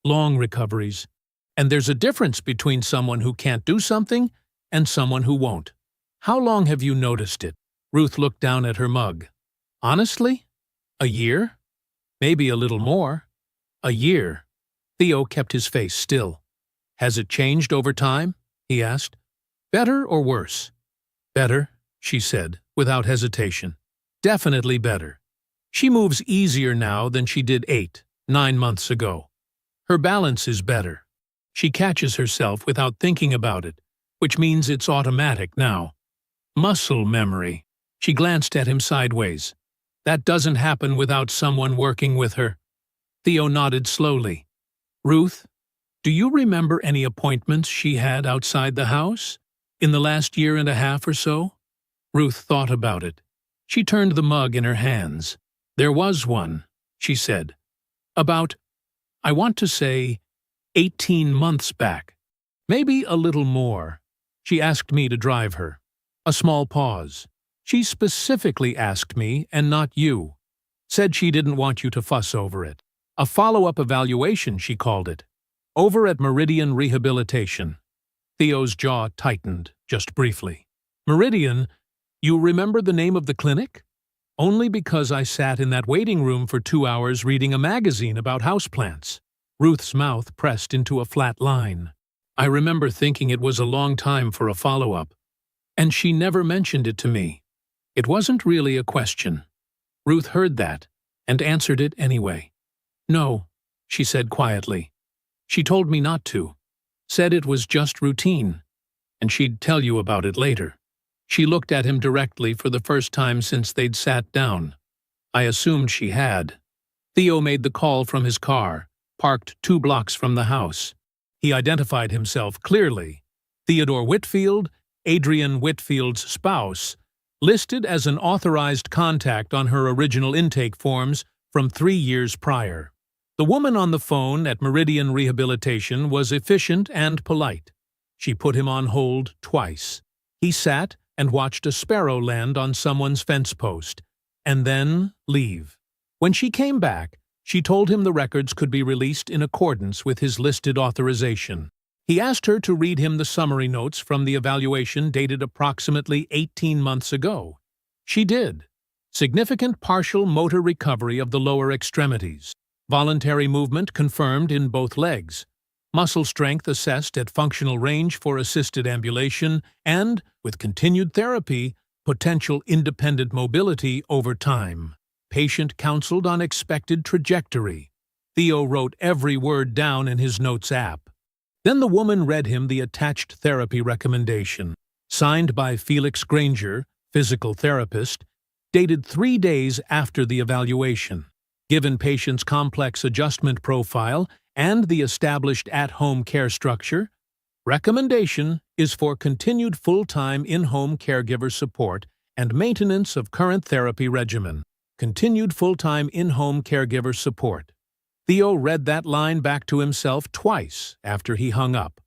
Long recoveries. And there's a difference between someone who can't do something and someone who won't. How long have you noticed it? Ruth looked down at her mug. Honestly? A year? Maybe a little more. A year. Theo kept his face still. Has it changed over time? He asked. Better or worse? Better, she said, without hesitation. Definitely better. She moves easier now than she did 8, 9 months ago. Her balance is better. She catches herself without thinking about it, which means it's automatic now. Muscle memory. She glanced at him sideways. That doesn't happen without someone working with her. Theo nodded slowly. Ruth, do you remember any appointments she had outside the house? In the last year and a half or so? Ruth thought about it. She turned the mug in her hands. There was one, she said. About, I want to say, 18 months back. Maybe a little more. She asked me to drive her. A small pause. She specifically asked me and not you. Said she didn't want you to fuss over it. A follow-up evaluation, she called it. Over at Meridian Rehabilitation. Theo's jaw tightened, just briefly. Meridian, you remember the name of the clinic? Only because I sat in that waiting room for 2 hours reading a magazine about houseplants. Ruth's mouth pressed into a flat line. I remember thinking it was a long time for a follow-up. And she never mentioned it to me. It wasn't really a question. Ruth heard that and answered it anyway. No, she said quietly. She told me not to. Said it was just routine, and she'd tell you about it later. She looked at him directly for the first time since they'd sat down. I assumed she had. Theo made the call from his car, parked 2 blocks from the house. He identified himself clearly. Theodore Whitfield, Adrian Whitfield's spouse, listed as an authorized contact on her original intake forms from 3 years prior. The woman on the phone at Meridian Rehabilitation was efficient and polite. She put him on hold twice. He sat and watched a sparrow land on someone's fence post, and then leave. When she came back, she told him the records could be released in accordance with his listed authorization. He asked her to read him the summary notes from the evaluation dated approximately 18 months ago. She did. Significant partial motor recovery of the lower extremities. Voluntary movement confirmed in both legs. Muscle strength assessed at functional range for assisted ambulation, and, with continued therapy, potential independent mobility over time. Patient counseled on expected trajectory. Theo wrote every word down in his notes app. Then the woman read him the attached therapy recommendation, signed by Felix Granger, physical therapist, dated 3 days after the evaluation. Given patient's complex adjustment profile and the established at-home care structure, recommendation is for continued full-time in-home caregiver support and maintenance of current therapy regimen. Continued full-time in-home caregiver support. Theo read that line back to himself twice after he hung up.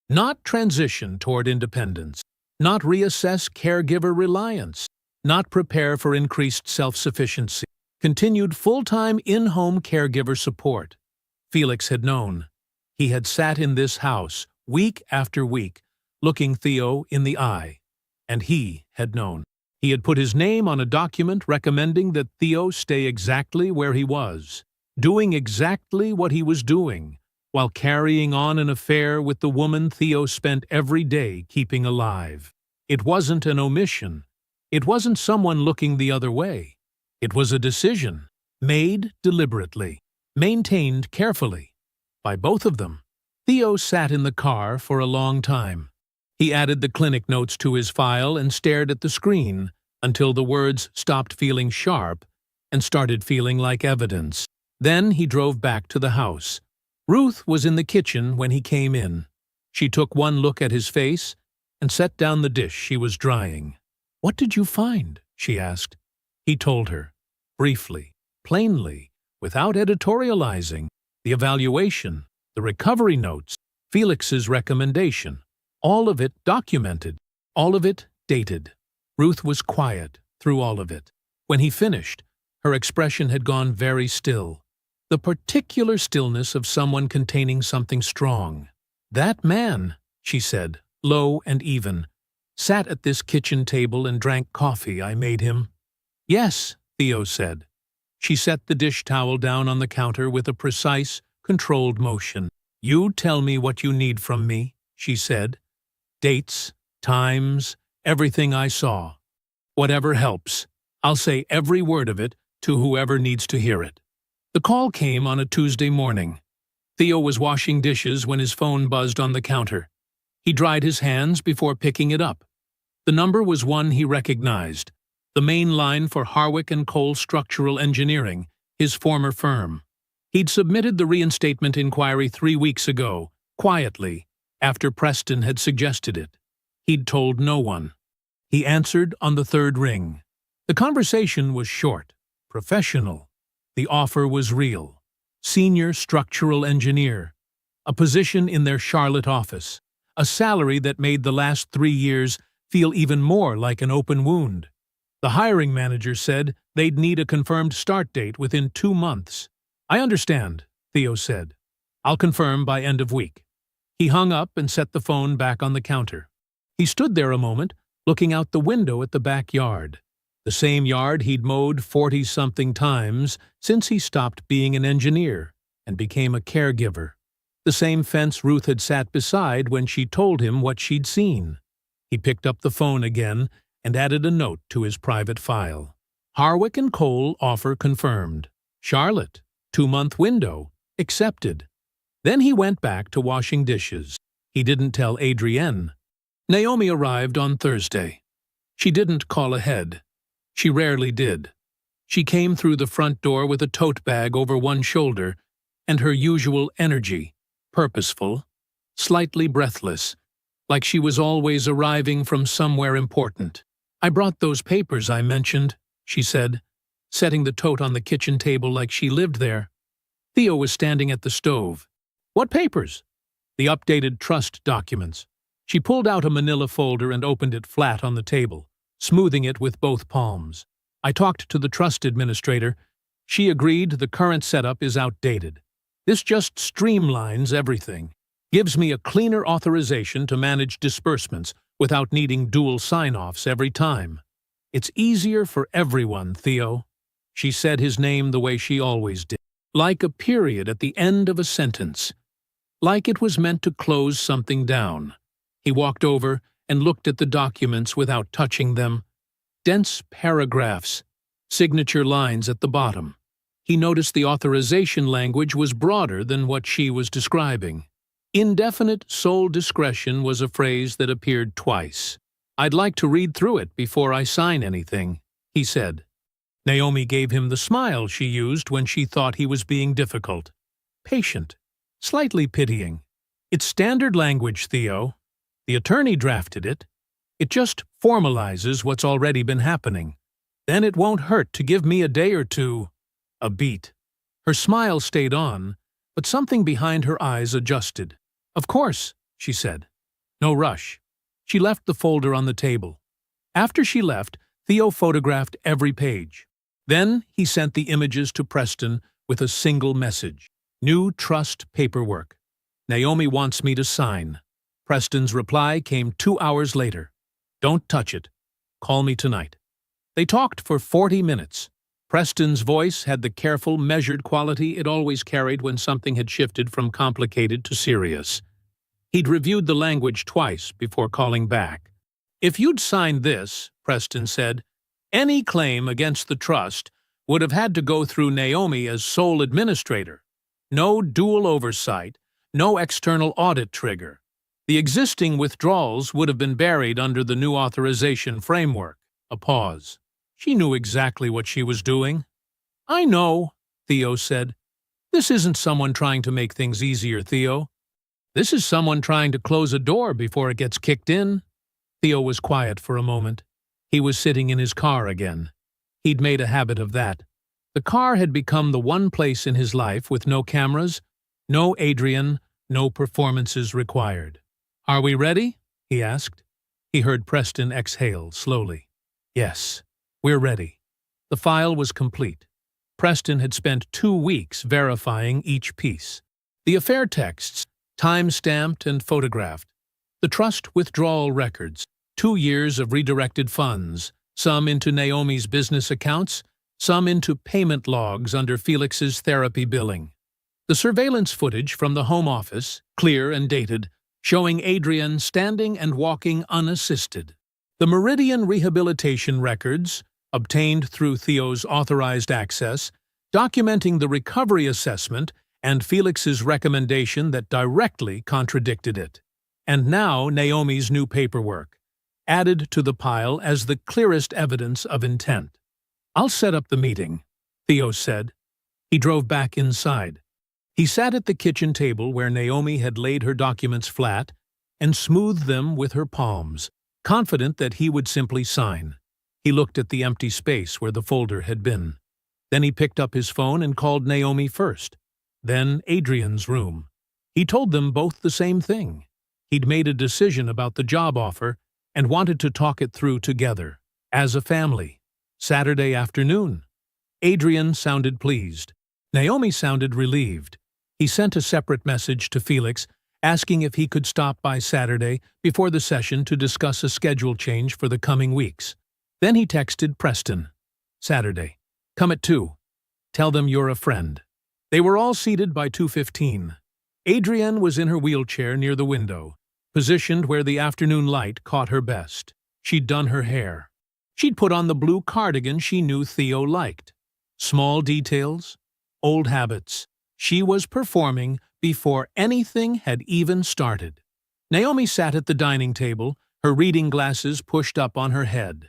Not transition toward independence. Not reassess caregiver reliance. Not prepare for increased self-sufficiency. Continued full-time in-home caregiver support. Felix had known. He had sat in this house, week after week, looking Theo in the eye. And he had known. He had put his name on a document recommending that Theo stay exactly where he was, doing exactly what he was doing, while carrying on an affair with the woman Theo spent every day keeping alive. It wasn't an omission. It wasn't someone looking the other way. It was a decision, made deliberately, maintained carefully, by both of them. Theo sat in the car for a long time. He added the clinic notes to his file and stared at the screen until the words stopped feeling sharp and started feeling like evidence. Then he drove back to the house. Ruth was in the kitchen when he came in. She took one look at his face and set down the dish she was drying. "What did you find?" she asked. He told her, briefly, plainly, without editorializing, the evaluation, the recovery notes, Felix's recommendation, all of it documented, all of it dated. Ruth was quiet through all of it. When he finished, her expression had gone very still, the particular stillness of someone containing something strong. "That man," she said, low and even, "sat at this kitchen table and drank coffee I made him." "Yes," Theo said. She set the dish towel down on the counter with a precise, controlled motion. "You tell me what you need from me," she said. "Dates, times, everything I saw. Whatever helps. I'll say every word of it to whoever needs to hear it." The call came on a Tuesday morning. Theo was washing dishes when his phone buzzed on the counter. He dried his hands before picking it up. The number was one he recognized, the main line for Harwick & Cole Structural Engineering, his former firm. He'd submitted the reinstatement inquiry 3 weeks ago, quietly, after Preston had suggested it. He'd told no one. He answered on the third ring. The conversation was short, professional. The offer was real. Senior structural engineer. A position in their Charlotte office. A salary that made the last 3 years feel even more like an open wound. The hiring manager said they'd need a confirmed start date within 2 months. "I understand," Theo said. "I'll confirm by end of week." He hung up and set the phone back on the counter. He stood there a moment, looking out the window at the backyard. The same yard he'd mowed 40-something times since he stopped being an engineer and became a caregiver. The same fence Ruth had sat beside when she told him what she'd seen. He picked up the phone again and added a note to his private file. "Harwick & Cole offer confirmed. Charlotte, 2-month window, accepted." Then he went back to washing dishes. He didn't tell Adrienne. Naomi arrived on Thursday. She didn't call ahead. She rarely did. She came through the front door with a tote bag over one shoulder and her usual energy, purposeful, slightly breathless, like she was always arriving from somewhere important. "I brought those papers I mentioned," she said, setting the tote on the kitchen table like she lived there. Theo was standing at the stove. "What papers?" "The updated trust documents." She pulled out a manila folder and opened it flat on the table, smoothing it with both palms. "I talked to the trust administrator. She agreed the current setup is outdated. This just streamlines everything. Gives me a cleaner authorization to manage disbursements without needing dual sign-offs every time. It's easier for everyone, Theo." She said his name the way she always did, like a period at the end of a sentence, like it was meant to close something down. He walked over and looked at the documents without touching them. Dense paragraphs, signature lines at the bottom. He noticed the authorization language was broader than what she was describing. Indefinite sole discretion was a phrase that appeared twice. "I'd like to read through it before I sign anything," he said. Naomi gave him the smile she used when she thought he was being difficult. Patient, slightly pitying. "It's standard language, Theo. The attorney drafted it. It just formalizes what's already been happening. Then it won't hurt to give me a day or two." A beat. Her smile stayed on, but something behind her eyes adjusted. "Of course," she said. "No rush." She left the folder on the table. After she left, Theo photographed every page. Then he sent the images to Preston with a single message. "New trust paperwork. Naomi wants me to sign. Preston's reply came 2 hours later. "Don't touch it. Call me tonight." They talked for 40 minutes. Preston's voice had the careful, measured quality it always carried when something had shifted from complicated to serious. He'd reviewed the language twice before calling back. "If you'd signed this," Preston said, "any claim against the trust would have had to go through Naomi as sole administrator. No dual oversight, no external audit trigger. The existing withdrawals would have been buried under the new authorization framework." A pause. She knew exactly what she was doing. "I know," Theo said. "This isn't someone trying to make things easier, Theo. This is someone trying to close a door before it gets kicked in." Theo was quiet for a moment. He was sitting in his car again. He'd made a habit of that. The car had become the one place in his life with no cameras, no Adrian, no performances required. "Are we ready?" he asked. He heard Preston exhale slowly. "Yes, we're ready." The file was complete. Preston had spent 2 weeks verifying each piece. The affair texts, time-stamped and photographed. The trust withdrawal records, 2 years of redirected funds, some into Naomi's business accounts, some into payment logs under Felix's therapy billing. The surveillance footage from the home office, clear and dated, showing Adrian standing and walking unassisted. The Meridian rehabilitation records, obtained through Theo's authorized access, documenting the recovery assessment and Felix's recommendation that directly contradicted it. And now Naomi's new paperwork, added to the pile as the clearest evidence of intent. "I'll set up the meeting," Theo said. He drove back inside. He sat at the kitchen table where Naomi had laid her documents flat and smoothed them with her palms, confident that he would simply sign. He looked at the empty space where the folder had been. Then he picked up his phone and called Naomi first, then Adrian's room. He told them both the same thing. He'd made a decision about the job offer and wanted to talk it through together, as a family. Saturday afternoon. Adrian sounded pleased. Naomi sounded relieved. He sent a separate message to Felix, asking if he could stop by Saturday before the session to discuss a schedule change for the coming weeks. Then he texted Preston. "Saturday. Come at 2. Tell them you're a friend." They were all seated by 2:15. Adrienne was in her wheelchair near the window, positioned where the afternoon light caught her best. She'd done her hair. She'd put on the blue cardigan she knew Theo liked. Small details, old habits. She was performing before anything had even started. Naomi sat at the dining table, her reading glasses pushed up on her head.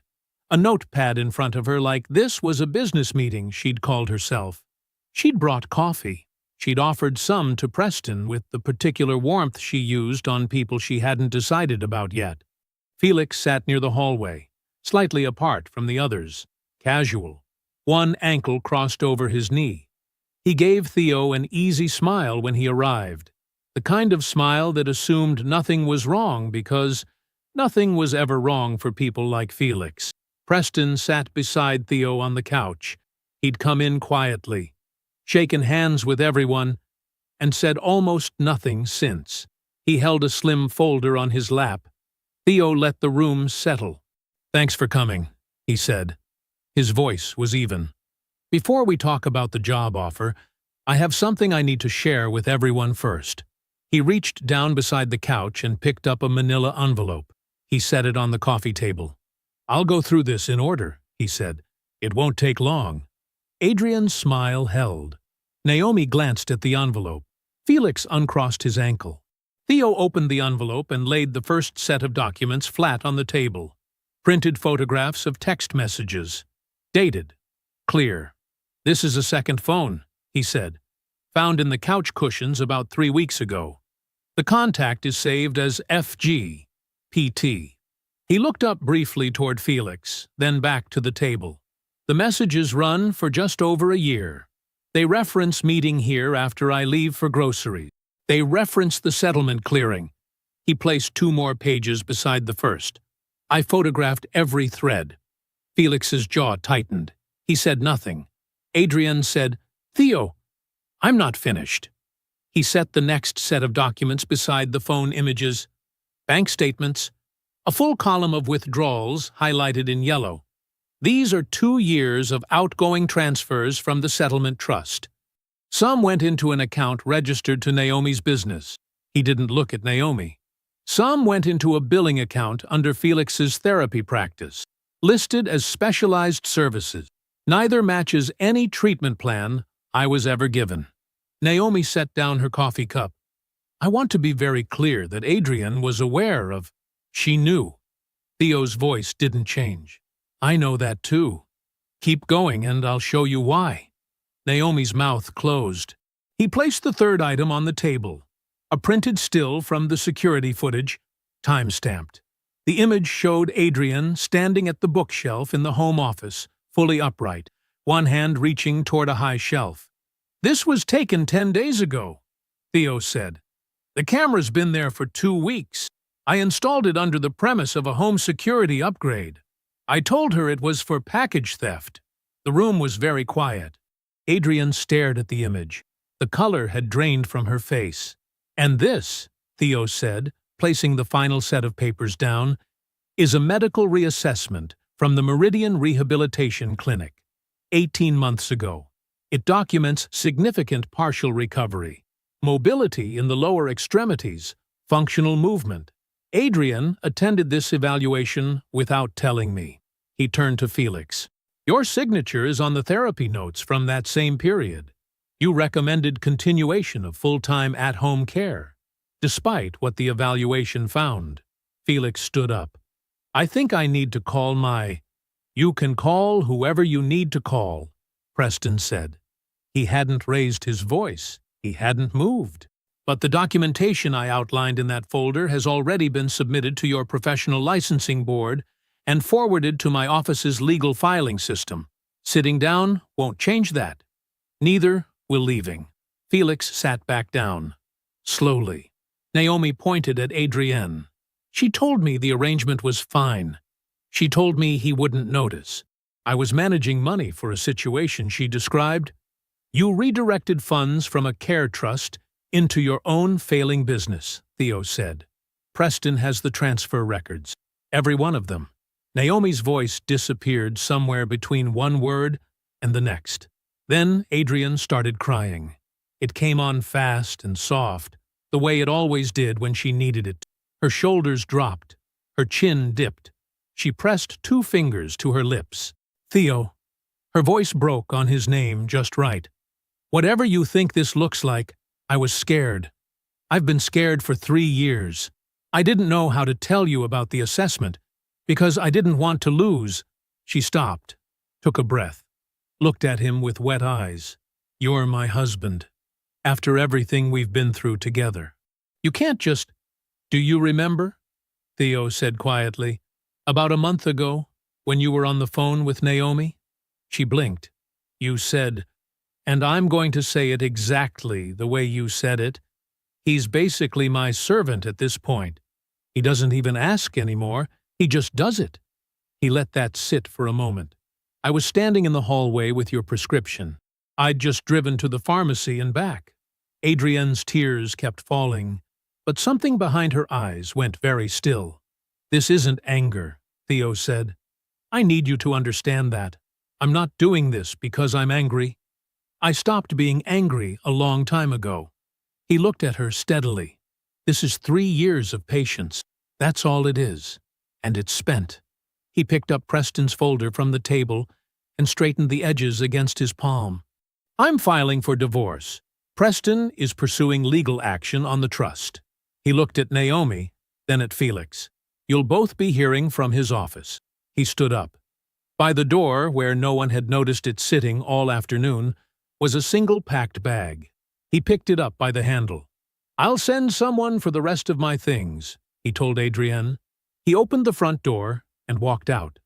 A notepad in front of her like this was a business meeting, she'd called herself. She'd brought coffee. She'd offered some to Preston with the particular warmth she used on people she hadn't decided about yet. Felix sat near the hallway, slightly apart from the others, casual. One ankle crossed over his knee. He gave Theo an easy smile when he arrived, the kind of smile that assumed nothing was wrong because nothing was ever wrong for people like Felix. Preston sat beside Theo on the couch. He'd come in quietly, shaken hands with everyone, and said almost nothing since. He held a slim folder on his lap. Theo let the room settle. "Thanks for coming," he said. His voice was even. "Before we talk about the job offer, I have something I need to share with everyone first." He reached down beside the couch and picked up a manila envelope. He set it on the coffee table. "I'll go through this in order," he said. "It won't take long." Adrian's smile held. Naomi glanced at the envelope. Felix uncrossed his ankle. Theo opened the envelope and laid the first set of documents flat on the table. Printed photographs of text messages. Dated. Clear. "This is a second phone," he said. "Found in the couch cushions about 3 weeks ago. The contact is saved as FG, PT. He looked up briefly toward Felix, then back to the table. "The messages run for just over a year. They reference meeting here after I leave for groceries. They reference the settlement clearing." He placed 2 more pages beside the first. "I photographed every thread." Felix's jaw tightened. He said nothing. Adrian said, "Theo, I'm not finished." He set the next set of documents beside the phone images. bank statements, a full column of withdrawals highlighted in yellow. These are 2 years of outgoing transfers from the settlement trust. Some went into an account registered to Naomi's business. He didn't look at Naomi. Some went into a billing account under Felix's therapy practice, listed as specialized services. Neither matches any treatment plan I was ever given. Naomi set down her coffee cup. I want to be very clear that Adrian was aware of. She knew. Theo's voice didn't change. I know that too. Keep going and I'll show you why. Naomi's mouth closed. He placed the third item on the table. A printed still from the security footage, time-stamped. The image showed Adrian standing at the bookshelf in the home office, fully upright, one hand reaching toward a high shelf. This was taken 10 days ago, Theo said. The camera's been there for 2 weeks. I installed it under the premise of a home security upgrade. I told her it was for package theft. The room was very quiet. Adrian stared at the image. The color had drained from her face. And this, Theo said, placing the final set of papers down, is a medical reassessment from the Meridian Rehabilitation Clinic, 18 months ago. It documents significant partial recovery, mobility in the lower extremities, functional movement. Adrian attended this evaluation without telling me. He turned to Felix. Your signature is on the therapy notes from that same period. You recommended continuation of full-time at-home care, despite what the evaluation found. Felix stood up. I think I need to call my... You can call whoever you need to call, Preston said. He hadn't raised his voice. He hadn't moved. But the documentation I outlined in that folder has already been submitted to your professional licensing board and forwarded to my office's legal filing system. Sitting down won't change that. Neither will leaving. Felix sat back down. Slowly. Naomi pointed at Adrienne. She told me the arrangement was fine. She told me he wouldn't notice. I was managing money for a situation she described. You redirected funds from a care trust into your own failing business, Theo said. Preston has the transfer records. Every one of them. Naomi's voice disappeared somewhere between one word and the next. Then Adrienne started crying. It came on fast and soft, the way it always did when she needed it. Her shoulders dropped. Her chin dipped. She pressed 2 fingers to her lips. Theo. Her voice broke on his name just right. Whatever you think this looks like, I was scared. I've been scared for 3 years. I didn't know how to tell you about the assessment, because I didn't want to lose. She stopped, took a breath, looked at him with wet eyes. You're my husband. After everything we've been through together. You can't just... Do you remember? Theo said quietly. About a month ago, when you were on the phone with Naomi? She blinked. You said, and I'm going to say it exactly the way you said it. He's basically my servant at this point. He doesn't even ask anymore. He just does it. He let that sit for a moment. I was standing in the hallway with your prescription. I'd just driven to the pharmacy and back. Adrienne's tears kept falling, but something behind her eyes went very still. This isn't anger, Theo said. I need you to understand that. I'm not doing this because I'm angry. I stopped being angry a long time ago. He looked at her steadily. This is 3 years of patience. That's all it is. And it's spent. He picked up Preston's folder from the table and straightened the edges against his palm. I'm filing for divorce. Preston is pursuing legal action on the trust. He looked at Naomi, then at Felix. You'll both be hearing from his office. He stood up. By the door, where no one had noticed it sitting all afternoon, was a single packed bag. He picked it up by the handle. I'll send someone for the rest of my things, he told Adrienne. He opened the front door and walked out.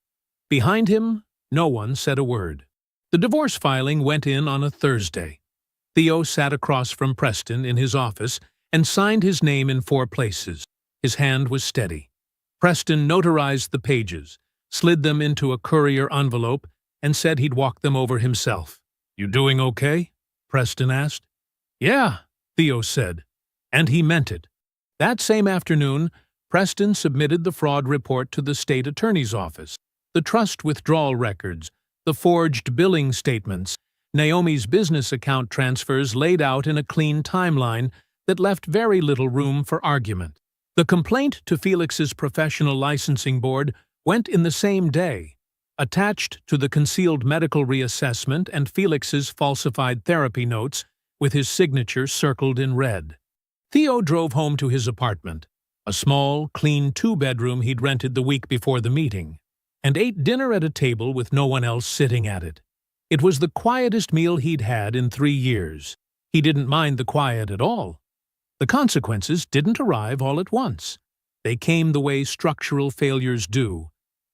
Behind him, no one said a word. The divorce filing went in on a Thursday. Theo sat across from Preston in his office and signed his name in 4 places. His hand was steady. Preston notarized the pages, slid them into a courier envelope, and said he'd walk them over himself. You doing okay? Preston asked. Yeah, Theo said. And he meant it. That same afternoon, Preston submitted the fraud report to the state attorney's office. The trust withdrawal records, the forged billing statements, Naomi's business account transfers laid out in a clean timeline that left very little room for argument. The complaint to Felix's professional licensing board went in the same day, attached to the concealed medical reassessment and Felix's falsified therapy notes with his signature circled in red. Theo drove home to his apartment, a small, clean two-bedroom he'd rented the week before the meeting, and ate dinner at a table with no one else sitting at it. It was the quietest meal he'd had in 3 years. He didn't mind the quiet at all. The consequences didn't arrive all at once. They came the way structural failures do,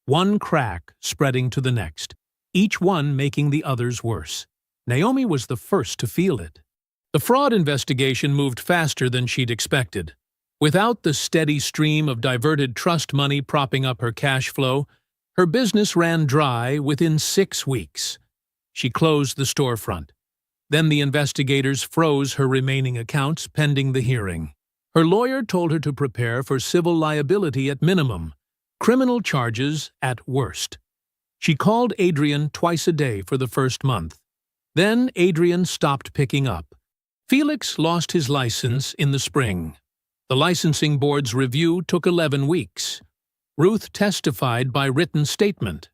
one crack spreading to the next, each one making the others worse. Naomi was the first to feel it. The fraud investigation moved faster than she'd expected. Without the steady stream of diverted trust money propping up her cash flow, her business ran dry within 6 weeks. She closed the storefront. Then the investigators froze her remaining accounts pending the hearing. Her lawyer told her to prepare for civil liability at minimum, criminal charges at worst. She called Adrian twice a day for the first month. Then Adrian stopped picking up. Felix lost his license in the spring. The licensing board's review took 11 weeks. Ruth testified by written statement.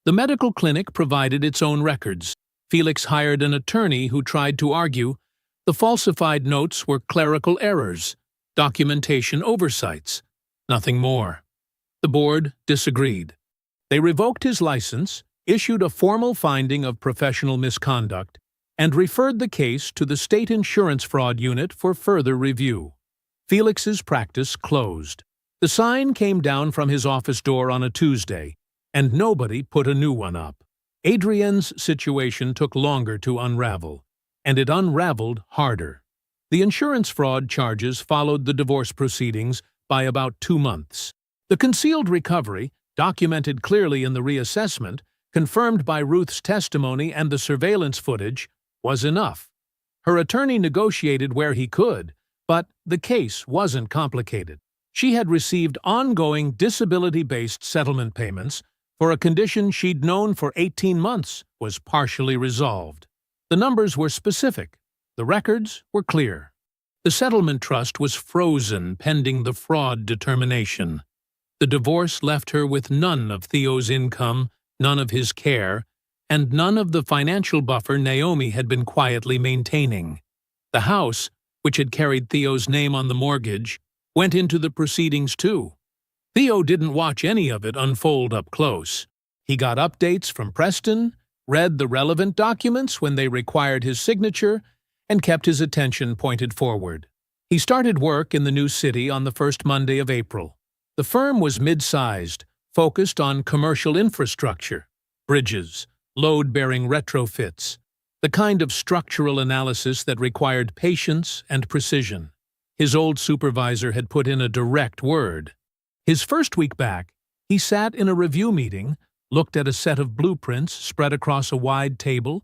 The medical clinic provided its own records. Felix hired an attorney who tried to argue the falsified notes were clerical errors, documentation oversights, nothing more. The board disagreed. They revoked his license, issued a formal finding of professional misconduct, and referred the case to the State Insurance Fraud Unit for further review. Felix's practice closed. The sign came down from his office door on a Tuesday, and nobody put a new one up. Adrienne's situation took longer to unravel, and it unraveled harder. The insurance fraud charges followed the divorce proceedings by about 2 months. The concealed recovery, documented clearly in the reassessment, confirmed by Ruth's testimony and the surveillance footage, was enough. Her attorney negotiated where he could, but the case wasn't complicated. She had received ongoing disability-based settlement payments for a condition she'd known for 18 months was partially resolved. The numbers were specific. The records were clear. The settlement trust was frozen pending the fraud determination. The divorce left her with none of Theo's income, none of his care, and none of the financial buffer Naomi had been quietly maintaining. The house, which had carried Theo's name on the mortgage, went into the proceedings too. Theo didn't watch any of it unfold up close. He got updates from Preston, read the relevant documents when they required his signature, and kept his attention pointed forward. He started work in the new city on the first Monday of April. The firm was mid-sized, focused on commercial infrastructure, bridges, load-bearing retrofits, the kind of structural analysis that required patience and precision. His old supervisor had put in a direct word. His first week back, he sat in a review meeting, looked at a set of blueprints spread across a wide table,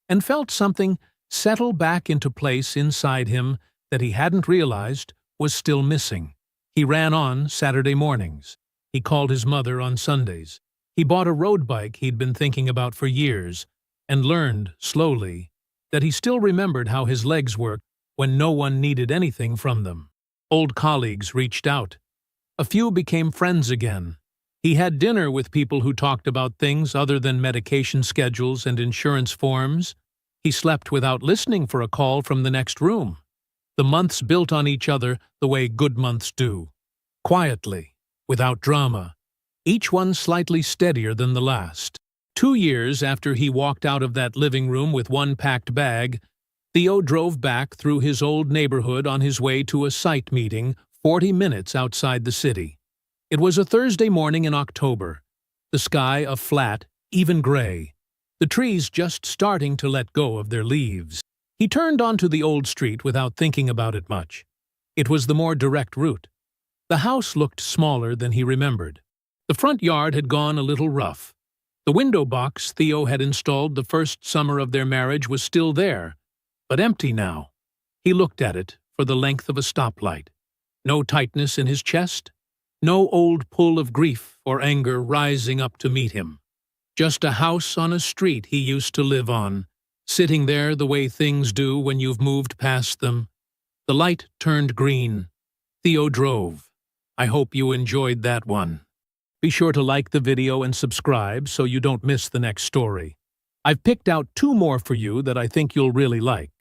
and felt something settle back into place inside him that he hadn't realized was still missing. He ran on Saturday mornings. He called his mother on Sundays. He bought a road bike he'd been thinking about for years, and learned, slowly, that he still remembered how his legs worked when no one needed anything from them. Old colleagues reached out. A few became friends again. He had dinner with people who talked about things other than medication schedules and insurance forms. He slept without listening for a call from the next room. The months built on each other the way good months do. Quietly, without drama, each one slightly steadier than the last. 2 years after he walked out of that living room with one packed bag, Theo drove back through his old neighborhood on his way to a site meeting 40 minutes outside the city. It was a Thursday morning in October, the sky a flat, even gray, the trees just starting to let go of their leaves. He turned onto the old street without thinking about it much. It was the more direct route. The house looked smaller than he remembered. The front yard had gone a little rough. The window box Theo had installed the first summer of their marriage was still there, but empty now. He looked at it for the length of a stoplight. No tightness in his chest, No old pull of grief or anger rising up to meet him. Just a house on a street he used to live on, sitting there the way things do when you've moved past them. The light turned green. Theo drove. I hope you enjoyed that one. Be sure to like the video and subscribe so you don't miss the next story. I've picked out 2 more for you that I think you'll really like.